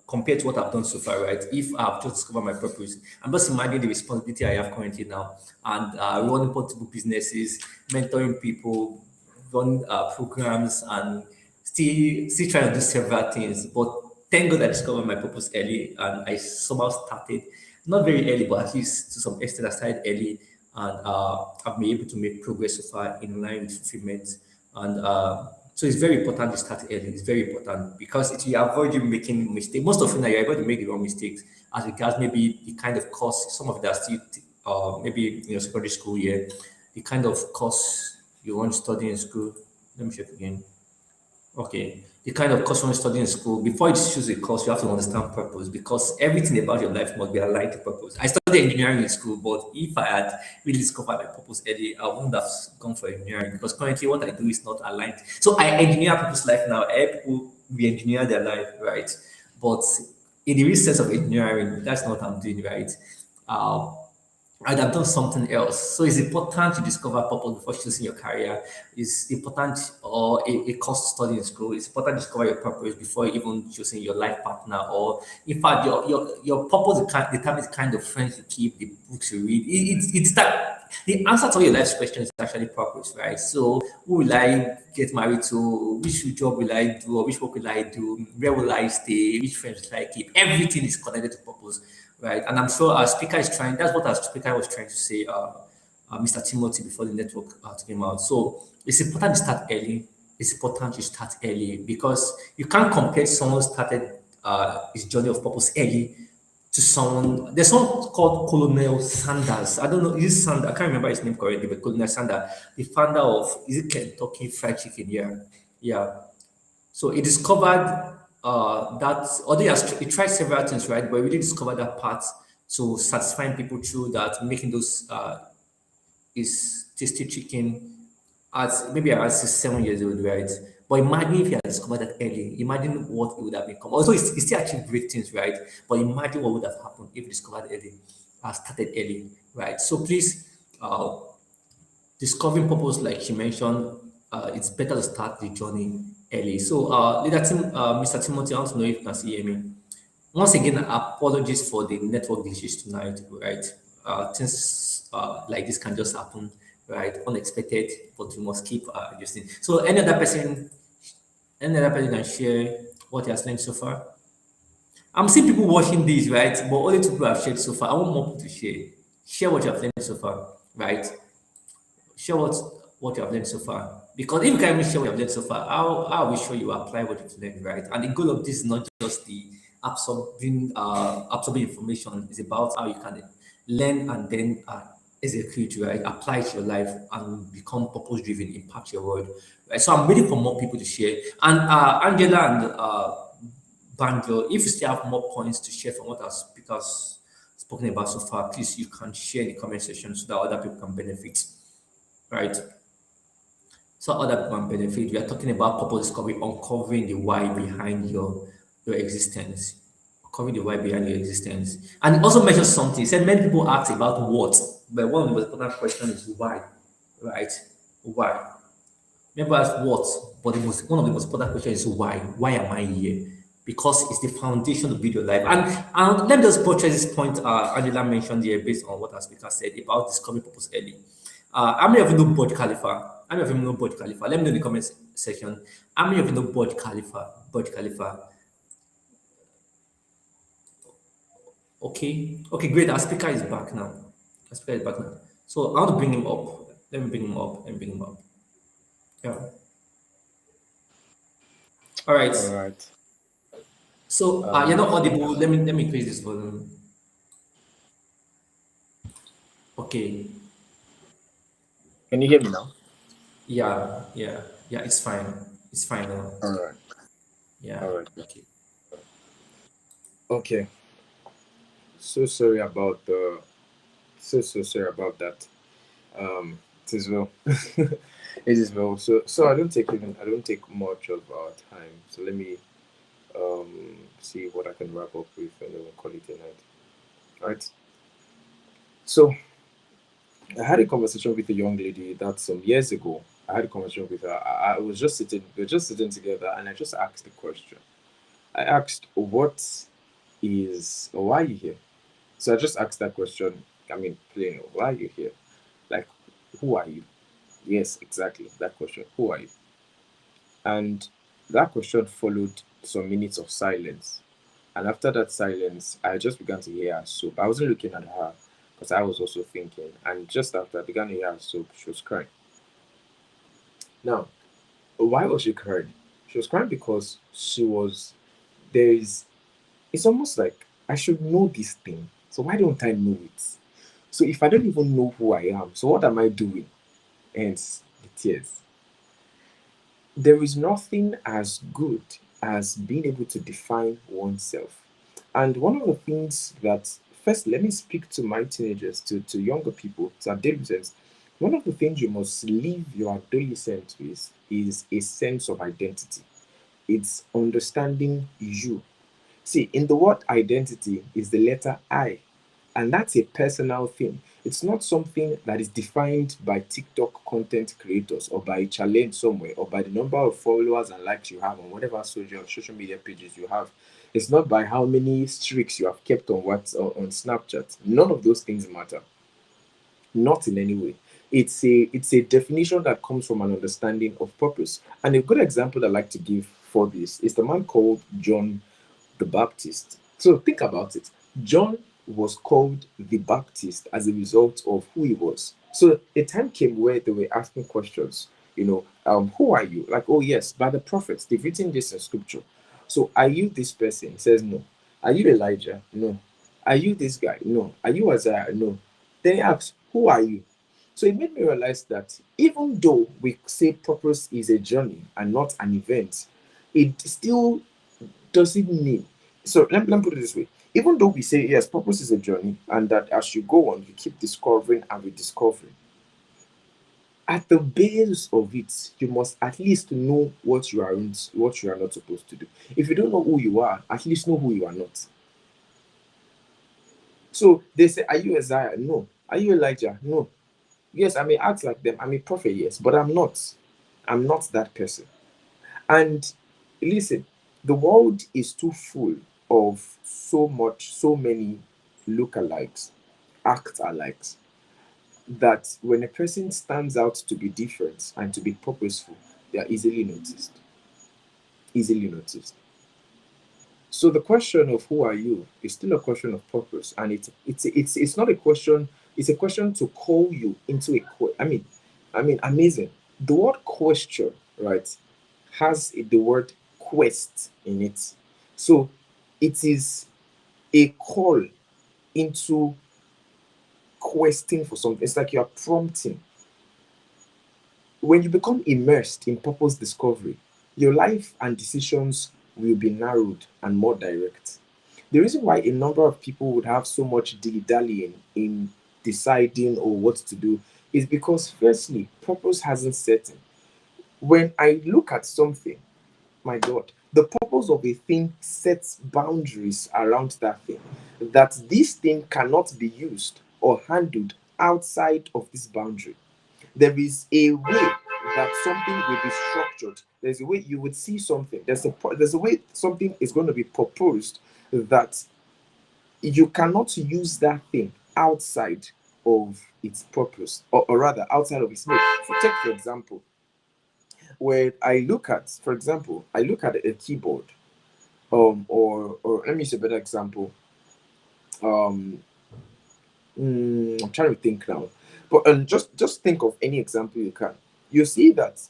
compared to what I've done so far, right? If I've just discovered my purpose, I'm just imagining the responsibility I have currently now and running multiple businesses, mentoring people, run programs, and still trying to do several things. But thank God I discovered my purpose early and I somehow started, not very early, but at least to some extent I started early and I've been able to make progress so far in line with fulfillment. And so it's very important to start early. It's very important because it will avoid you making mistakes. Most often, you're able to make the wrong mistakes as regards maybe the kind of course, some of that still, maybe in your secondary school year, the kind of course you want to study in school. Let me check again. Okay. The kind of course you want to study in school, before you choose a course, you have to understand purpose because everything about your life must be aligned to purpose. I studied engineering in school, but if I had really discovered my purpose early, I wouldn't have gone for engineering because currently what I do is not aligned. So I engineer people's life now. I help people re engineer their life, right? But in the real sense of engineering, that's not what I'm doing, right? Uh, I'd have done something else. So it's important to discover purpose before choosing your career. It's important, or a course to study in school. It's important to discover your purpose before even choosing your life partner. Or in fact, your purpose determines the kind of friends you keep, the books you read. It's that the answer to all your life's question is actually purpose, right? So who will I get married to? Which job will I do? Or which work will I do? Where will I stay? Which friends will I keep? Everything is connected to purpose, right? And I'm sure our speaker is trying. That's what our speaker was trying to say, Mr. Timothy, before the network came out. So it's important to start early. It's important to start early because you can't compare someone who started his journey of purpose early to someone. There's someone called Colonel Sanders. I don't know. Is Sanders? I can't remember his name correctly, but Colonel Sanders, the founder of, is it Kentucky Fried Chicken? Yeah, yeah. So he discovered that, although he tried several things, right? But he really discovered that part to satisfying people through that, making those is tasty chicken at maybe around 7 years old, right? But imagine if he had discovered that early. Imagine what it would have become. Also, he still achieved great things, right? But imagine what would have happened if he discovered early, started early, right? So please, discovering purpose, like you mentioned, it's better to start the journey early. So, Mr. Timothy, I want to know if you can see hear me. Once again, apologies for the network glitches tonight, right? Things like this can just happen, right? Unexpected, but we must keep adjusting. So, any other person can share what he has learned so far. I'm seeing people watching this, right? But only two people have shared so far. I want more people to share. Share what you have learned so far, right? Share what you have learned so far. Because if you can't even share what you have learned so far, how are we sure you apply what you've learned, right? And the goal of this is not just the absorbing information. It's about how you can learn and then execute, right? Apply it to your life and become purpose driven, impact your world. Right. So I'm waiting for more people to share. And Angela and Banjo. If you still have more points to share from what our speakers spoken about so far, please you can share in the comment section so that other people can benefit. Right? So other people can benefit. We are talking about purpose discovery, uncovering the why behind your existence. Uncovering the why behind your existence. And it also mentions something. He said many people ask about what, but one of the most important questions is why. Right? Why? Remember ask what, but one of the most important questions is why. Why am I here? Because it's the foundation to build your life. And let me just buttress this point Angela mentioned here based on what our speaker said about discovering purpose early. How many of you know Burj Khalifa? How many of you know Burj Khalifa? Let me know in the comment section. How many of you know Burj Khalifa? Burj Khalifa. Okay. Okay, great. Our speaker is back now. Our speaker is back now. So I want to bring him up. Let me bring him up. Let me bring him up. Yeah. All right. All right. So you're not So audible. Let me increase this volume. Okay. can you hear me now? Yeah, yeah, yeah. It's fine. It's fine now. All right. Yeah. All right. Okay. Okay. So sorry about the. So sorry about that. It is well. It is well. So I don't take much of our time. So let me see what I can wrap up with and then we'll call it a night. All right. So I had a conversation with a young lady that some years ago. I had a conversation with her. I was just sitting. We were just sitting together, and I just asked the question. I asked, "What is? Or why are you here?" So I just asked that question. I mean, plain. Why are you here? Like, who are you? Yes, exactly that question. Who are you? And that question followed some minutes of silence. And after that silence, I just began to hear her sob. I wasn't looking at her because I was also thinking. And just after I began to hear her sob, she was crying. Now, why was she crying? She was crying because there is, it's almost like I should know this thing. So why don't I know it? So if I don't even know who I am, so what am I doing? Hence the tears. There is nothing as good as being able to define oneself. And one of the things that, first, let me speak to my teenagers, to younger people, to adolescents. One of the things you must leave your adolescent with is a sense of identity. It's understanding you. See, in the word identity is the letter I, and that's a personal thing. It's not something that is defined by TikTok content creators or by a challenge somewhere or by the number of followers and likes you have on whatever social media pages you have. It's not by how many streaks you have kept on on Snapchat. None of those things matter. Not in any way. It's a definition that comes from an understanding of purpose. And a good example I like to give for this is the man called John the Baptist. So think about it. John was called the Baptist as a result of who he was. So a time came where they were asking questions, who are you? Like, oh yes, by the prophets, they've written this in scripture. So are you this person? He says no. Are you Elijah? No. Are you this guy? No. Are you Isaiah? No. Then he asks, who are you? So it made me realize that even though we say purpose is a journey and not an event, it still doesn't mean. So let me put it this way. Even though we say, yes, purpose is a journey, and that as you go on, you keep discovering and rediscovering, at the base of it, you must at least know what you are not supposed to do. If you don't know who you are, at least know who you are not. So they say, are you Isaiah? No. Are you Elijah? No. Yes, I may act like them. I'm a prophet, yes, but I'm not. I'm not that person. And listen, the world is too full of so many lookalikes, act alikes, that when a person stands out to be different and to be purposeful, they are easily noticed. Easily noticed. So the question of who are you is still a question of purpose, and it's not a question. It's a question to call you into I mean, amazing. The word question, right, has the word quest in it. So it is a call into questing for something. It's like you are prompting. When you become immersed in purpose discovery, your life and decisions will be narrowed and more direct. The reason why a number of people would have so much dilly-dallying in deciding or what to do is because, firstly, purpose hasn't set in. When I look at something, my God, the purpose of a thing sets boundaries around that thing. That this thing cannot be used or handled outside of this boundary. There is a way that something will be structured. There's a way you would see something. There's a way something is going to be proposed that you cannot use that thing outside of its purpose, or rather outside of its mode. Take for example, when I look at, for example, I look at a keyboard, or let me use a better example. Um, I'm trying to think now, but just think of any example you can. You see that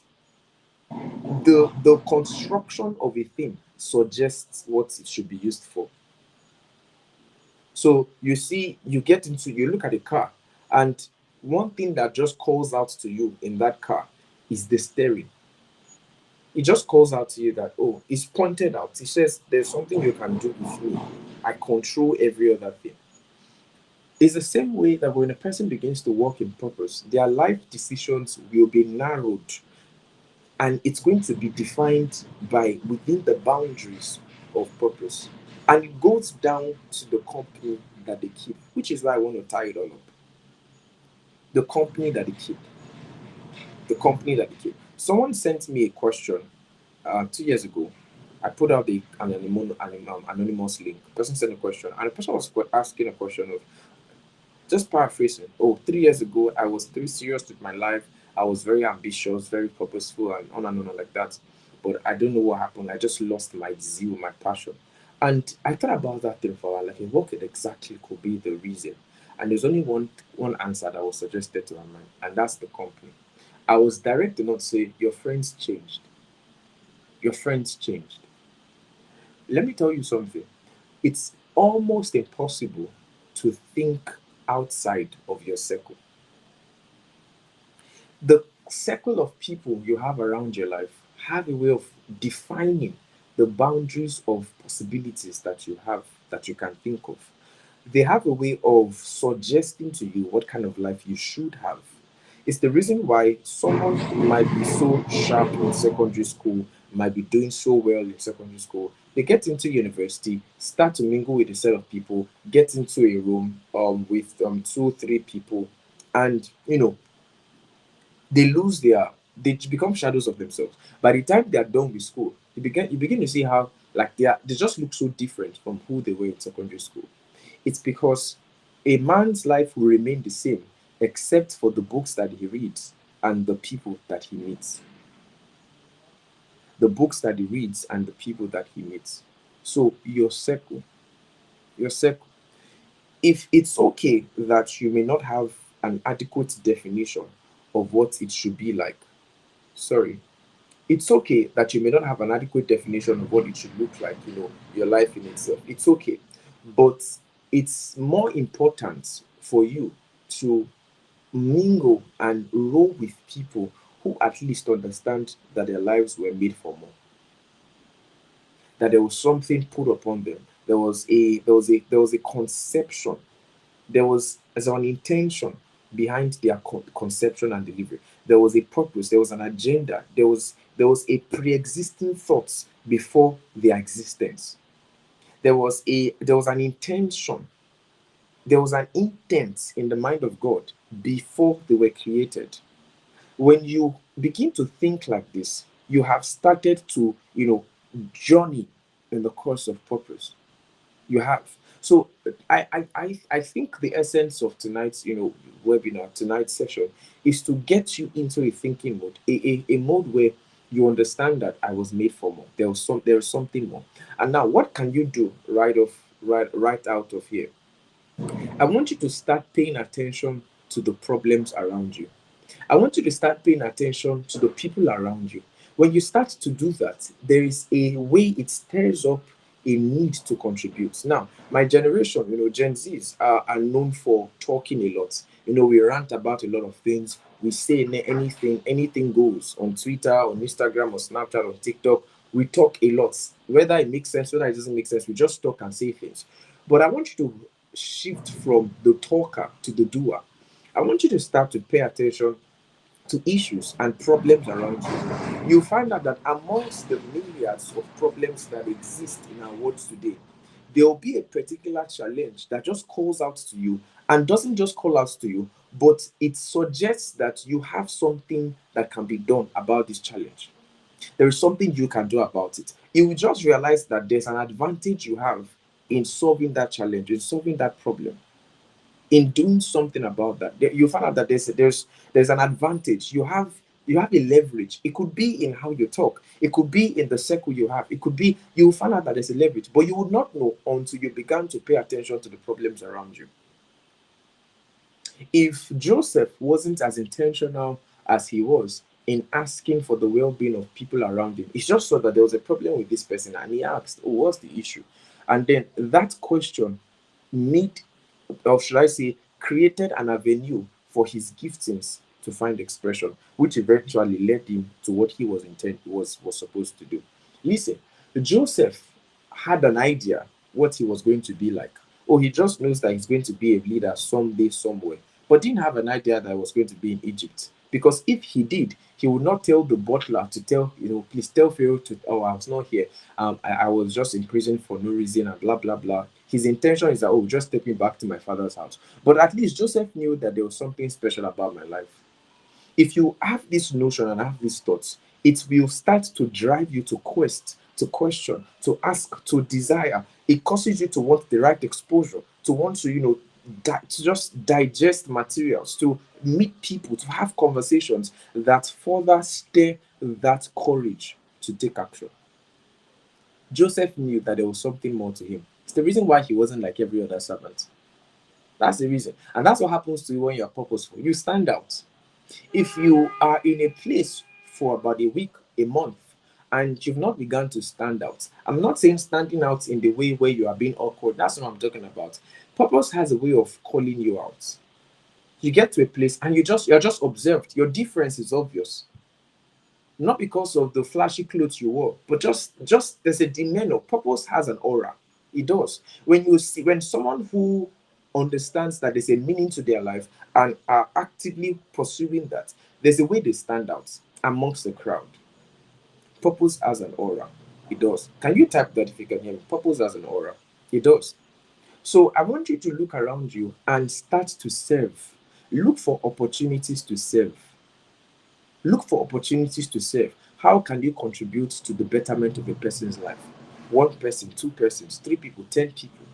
the construction of a thing suggests what it should be used for. So you see, you look at a car, and one thing that just calls out to you in that car is the steering. It just calls out to you that, oh, it's pointed out. It says there's something you can do with me. I control every other thing. It's the same way that when a person begins to walk in purpose, their life decisions will be narrowed, and it's going to be defined by within the boundaries of purpose. And it goes down to the company that they keep, which is why I want to tie it all up. The company that they keep. The company that they keep. Someone sent me a question 2 years ago. I put out anonymous link. The person sent a question, and the person was asking a question of, just paraphrasing. Oh, 3 years ago, I was very serious with my life. I was very ambitious, very purposeful, and on like that. But I don't know what happened. I just lost my zeal, my passion. And I thought about that thing for a while. Like, what could exactly could be the reason? And there's only one answer that was suggested to my mind, and that's the company. I was direct to not say your friends changed. Your friends changed. Let me tell you something. It's almost impossible to think outside of your circle. The circle of people you have around your life have a way of defining the boundaries of possibilities that you have, that you can think of. They have a way of suggesting to you what kind of life you should have. It's the reason why someone might be so sharp in secondary school, might be doing so well in secondary school. They get into university, start to mingle with a set of people, get into a room with two, three people, and they become shadows of themselves. By the time they are done with school, you begin to see how, like, they just look so different from who they were in secondary school. It's because a man's life will remain the same except for the books that he reads and the people that he meets. The books that he reads and the people that he meets. So your circle, if it's okay that you may not have an adequate definition of what it should be like, sorry, it's okay that you may not have an adequate definition of what it should look like, your life in itself. It's okay. But it's more important for you to mingle and roll with people who at least understand that their lives were made for more, that there was something put upon them. There was a conception. There was an intention behind their conception and delivery. There was a purpose. There was an agenda. There was a pre-existing thoughts before their existence. There was an intention. There was an intent in the mind of God before they were created. When you begin to think like this, you have started to journey in the course of purpose. You have. So I think the essence of tonight's webinar, tonight's session, is to get you into a thinking mode, a mode where you understand that I was made for more. There is something more. And now, what can you do right out of here? I want you to start paying attention to the problems around you. I want you to start paying attention to the people around you. When you start to do that, there is a way it stirs up a need to contribute. Now, my generation, Gen Zs are known for talking a lot. We rant about a lot of things. We say anything goes on Twitter, on Instagram, or Snapchat, or TikTok. We talk a lot, whether it makes sense, whether it doesn't make sense. We just talk and say things. But I want you to shift from the talker to the doer. I want you to start to pay attention to issues and problems around you. You find out that amongst the myriads of problems that exist in our world today, there will be a particular challenge that just calls out to you, and doesn't just call out to you, but it suggests that you have something that can be done about this challenge. There is something you can do about it. You will just realize that there's an advantage you have in solving that challenge, in solving that problem, in doing something about that. You find out that there's an advantage. You have a leverage. It could be in how you talk, it could be in the circle you have, it could be, you find out that there's a leverage, but you would not know until you began to pay attention to the problems around you. If Joseph wasn't as intentional as he was in asking for the well-being of people around him, he just saw that there was a problem with this person and he asked, oh, what's the issue? And then that question made, or should I say, created an avenue for his giftings to find expression, which eventually led him to what he was supposed to do. Listen, Joseph had an idea what he was going to be like. Oh, he just knows that he's going to be a leader someday, somewhere, but didn't have an idea that I was going to be in Egypt. Because if he did, he would not tell the butler to tell, please tell Pharaoh to, oh, I was not here. I was just in prison for no reason and blah, blah, blah. His intention is that, oh, just take me back to my father's house. But at least Joseph knew that there was something special about my life. If you have this notion and have these thoughts, it will start to drive you to to question, to ask, to desire. It causes you to want the right exposure, to want to, to just digest materials, to meet people, to have conversations that further stir that courage to take action. Joseph knew that there was something more to him. It's the reason why he wasn't like every other servant. That's the reason. And that's what happens to you when you're purposeful. You stand out. If you are in a place for about a week, a month, and you've not begun to stand out, I'm not saying standing out in the way where you are being awkward. That's what I'm talking about. Purpose has a way of calling you out. You get to a place and you're just observed. Your difference is obvious. Not because of the flashy clothes you wore, but just there's a demeanor. Purpose has an aura. It does. When someone who understands that there's a meaning to their life and are actively pursuing that, there's a way they stand out amongst the crowd. Purpose has an aura. It does. Can you type that if you can hear me? Purpose has an aura. It does. So I want you to look around you and start to serve. Look for opportunities to serve. Look for opportunities to serve. How can you contribute to the betterment of a person's life? One person, two persons, three people, 10 people.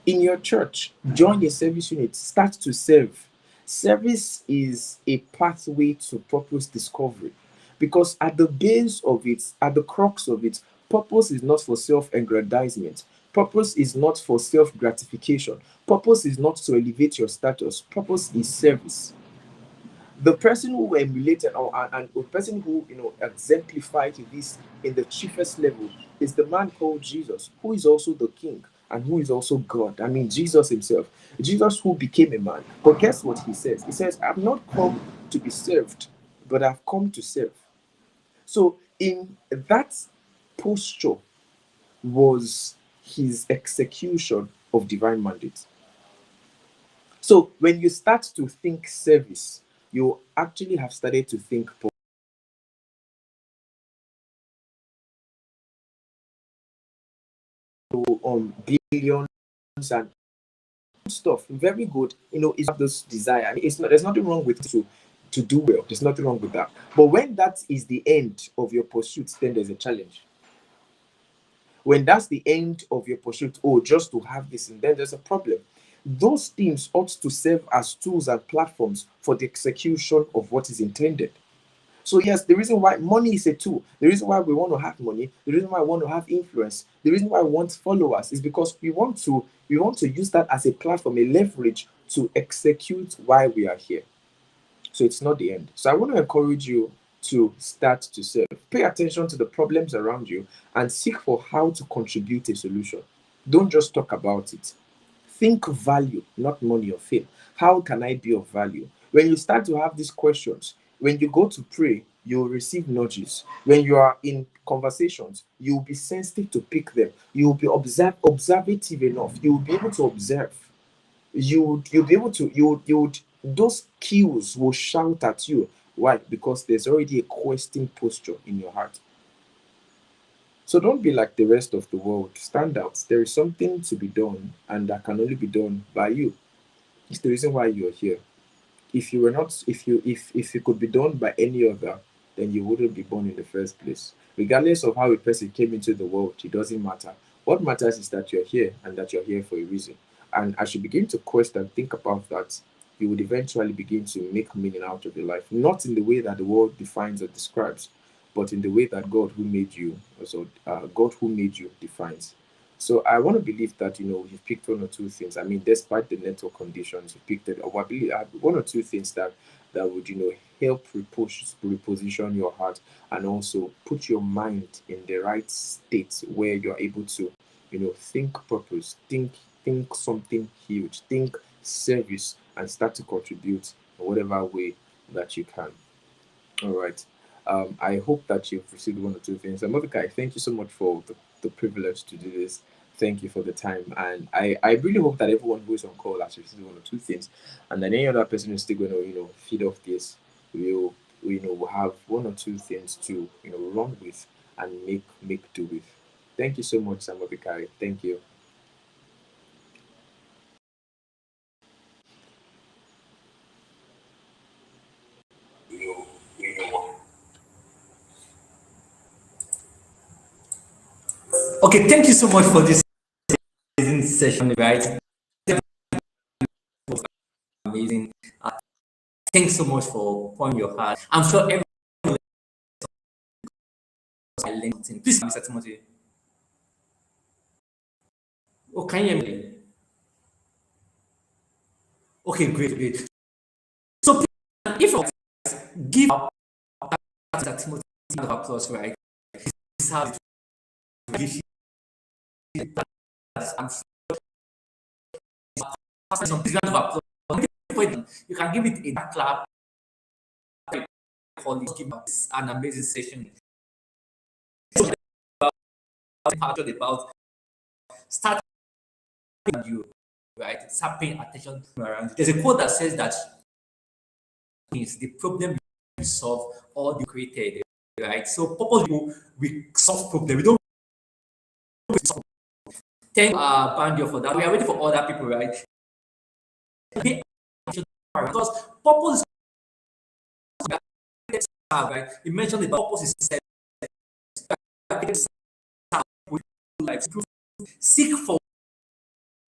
In your church, join a service unit, start to serve. Service is a pathway to purpose discovery, because at the base of it, at the crux of it, purpose is not for self-aggrandizement. Purpose is not for self-gratification. Purpose is not to elevate your status. Purpose is service. The person who emulated, and the person who exemplified this in the chiefest level is the man called Jesus, who is also the king and who is also God. I mean, Jesus himself. Jesus, who became a man. But guess what he says? He says, I've not come to be served, but I've come to serve. So in that posture was his execution of divine mandate. So when you start to think service, you actually have started to think billions and stuff. Very good. It's this desire. It's not. There's nothing wrong with to do well. There's nothing wrong with that. But when that is the end of your pursuit, then there's a challenge. When that's the end of your pursuit, oh, just to have this, and then there's a problem. Those things ought to serve as tools and platforms for the execution of what is intended. So yes, the reason why money is a tool, the reason why we want to have money, the reason why we want to have influence, the reason why we want followers is because we want to use that as a platform, a leverage to execute why we are here. So it's not the end. So I want to encourage you to start to serve. Pay attention to the problems around you and seek for how to contribute a solution. Don't just talk about it. Think value, not money or fame. How can I be of value? When you start to have these questions, when you go to pray, you'll receive nudges. When you are in conversations, you'll be sensitive to pick them. You'll be observative enough. You'll be able to observe. You'll be able to you would those cues will shout at you. Why? Because there's already a questing posture in your heart. So don't be like the rest of the world. Stand out. There is something to be done, and that can only be done by you. It's the reason why you're here. If you were not, if it could be done by any other, then you wouldn't be born in the first place. Regardless of how a person came into the world, it doesn't matter. What matters is that you're here and that you're here for a reason. And as you begin to quest and think about that, you would eventually begin to make meaning out of your life, not in the way that the world defines or describes, but in the way that God who made you, also God who made you defines. So I want to believe that you've picked one or two things. I mean, despite the network conditions, you picked it. Or I believe one or two things that would help reposition your heart and also put your mind in the right state where you're able to think purpose, think something huge, think service, and start to contribute in whatever way that you can. All right. I hope that you've received one or two things. And Movikai, thank you so much for the privilege to do this. Thank you for the time. And I really hope that everyone who is on call has received one or two things. And then any other person who's still going to, feed off this will have one or two things to, run with and make do with. Thank you so much, Samobikari. Thank you. Okay, thank you so much for this amazing session, right? Amazing. Thanks so much for pouring your heart. I'm sure everyone I learned something. Please, Mr. Timothy. Oh, can you hear me? Okay, great, great. So, please, if you give Mr. Timothy a round of applause, right? This is how it gives you. I'm sure some round of applause. You can give it a clap. Call it, give us an amazing session. About starting you, right? Start paying attention around you. There's a quote that says that is the problem you solve or you created, right? So purpose we solve problem. We don't solve. Thank Banjo for that. We are waiting for other people, right? Pay attention because purpose is right. You mentioned the purpose is set. Like seek for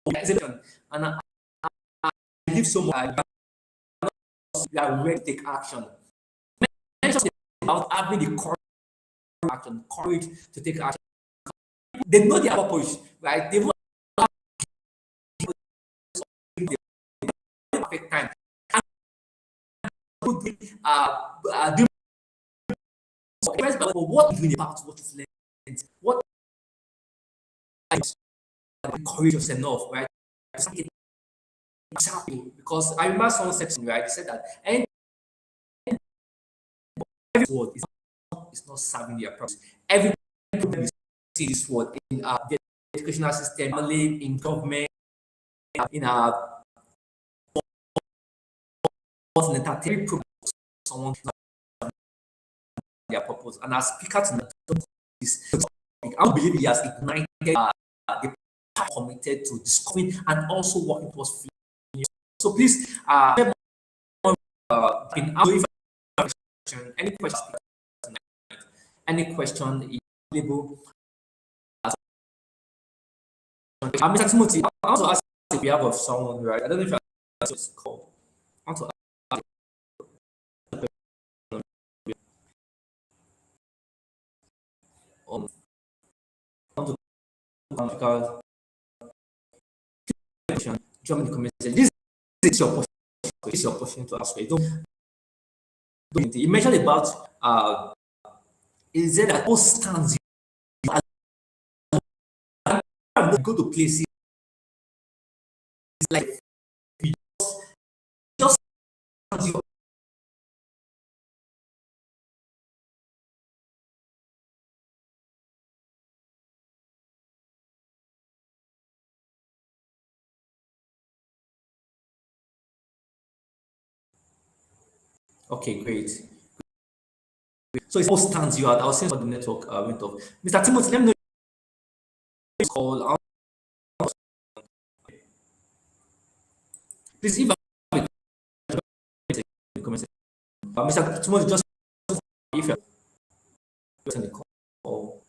organization, and I believe so much we are ready to take action. Mention about having the courage to take action. They know their purpose, right? They want the perfect time. Do what you doing about what you've learned? What encourage yourself enough, right? Exactly. Because I remember someone said something, right? They said that every word is not serving their purpose. Every problem you see this word in the educational system, in government, in our in entertainment program, someone their purpose. And as speaker tonight, this topic, I believe he has ignited the part committed to discovering and also working towards freedom. So please, any questions tonight? Any question is available? Mr. Timothy, I want to ask if we have of someone, right? I don't know if it's called. I want to ask um, I want to because join in the comment section. This is your opportunity. This is your opportunity to ask. Don't you mentioned about is it that all stands you go to places like you just Okay, great. So it all stands you out. I was saying for the network went off. Mr. Timothy, let me know your call. Please, if I have a comment section. Mr. Timothy, just if you're on the call.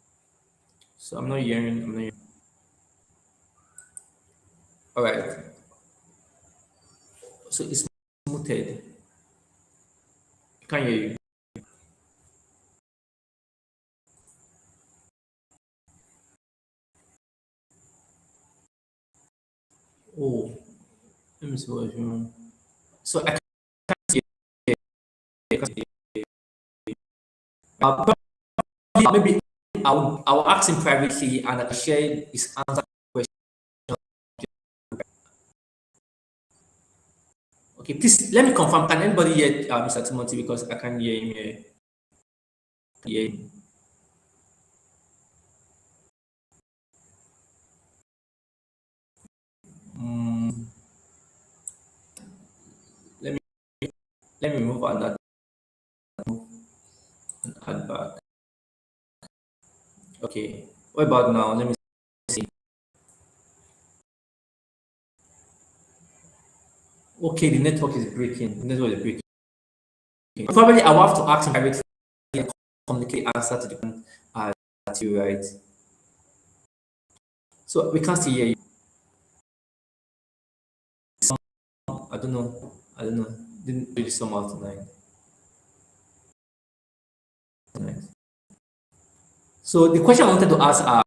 So I'm not hearing. I'm not hearing. All right. So it's muted. I can't hear you. Oh, let me see what you're doing. So I can't hear. I can't hear. Maybe I will ask him privately and I can share his answer to the question. Okay, please let me confirm. Can anybody hear Mr. Timothy because I can't hear him here? Hear him. Mm, let me move on that and add back. Okay. What about now? Let me see. Okay, the network is breaking. The network is breaking. Probably I will have to ask him privately and communicate answer to the to you, right? So we can't still hear you. I don't know. I don't know. Didn't really somehow tonight. So the question I wanted to ask are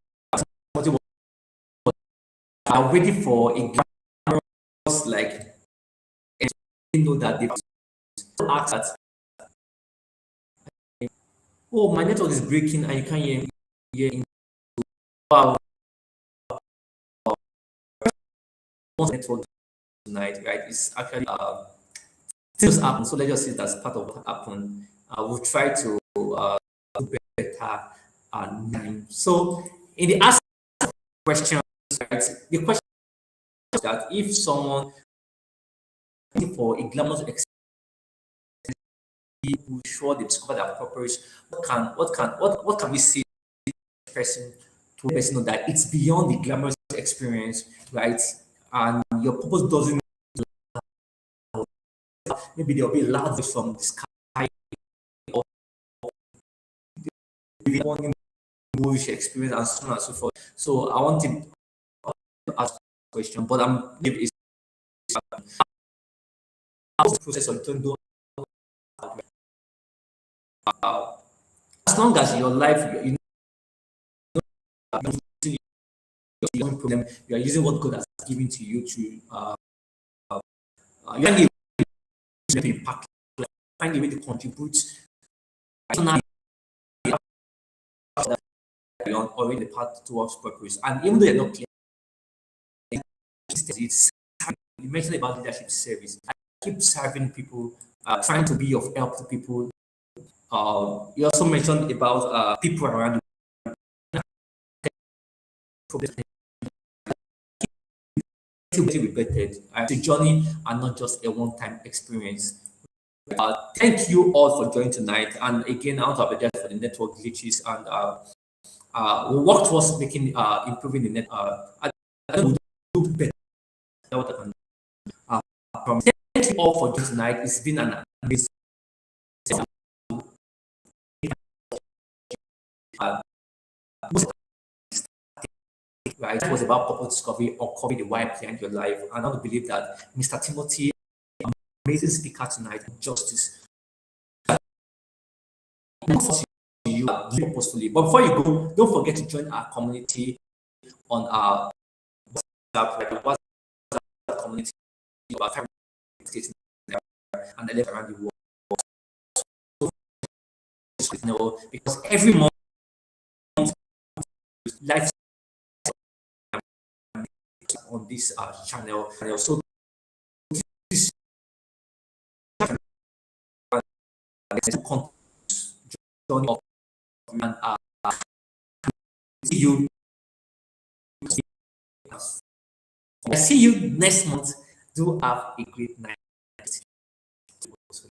waiting for a glamorous like you know that they ask that oh my network is breaking and you can't hear me. Wow, once network tonight, right? It's actually things happen. So let's just say that's part of what happened. We'll try to do better. So in the ask question, right? The question is that if someone looking for a glamorous people sure they discover their purpose, what can we say person to a person know that it's beyond the glamorous experience, right? And your purpose doesn't maybe there'll be a loud voice from the sky or maybe one bullish experience and so on and so forth. So I want to ask a question, but I'm maybe it's how's the process of doing as long as your life you know your own problem, you are using what God has given to you to you can impact, find a way to contribute beyond already the path towards purpose. And even though you're not clear, it's you mentioned about leadership service. I keep serving people, trying to be of help to people. You also mentioned about people around the to be regretted. It's a journey and not just a one-time experience. Thank you all for joining tonight. And again, I want to apologize for the network glitches and we work towards making improving the net. I don't do better. What I can do. Thank you all for joining tonight. It's been an amazing. Uh, right, it was about purpose discovery or covering the why behind your life. And I want to believe that Mr. Timothy, amazing speaker tonight, justice. You purposefully. But before you go, don't forget to join our community on our WhatsApp community about 5 states and 11 around the world. So, because every month life on this channel, and also this journey of and see you. I see you next month. Do have a great night.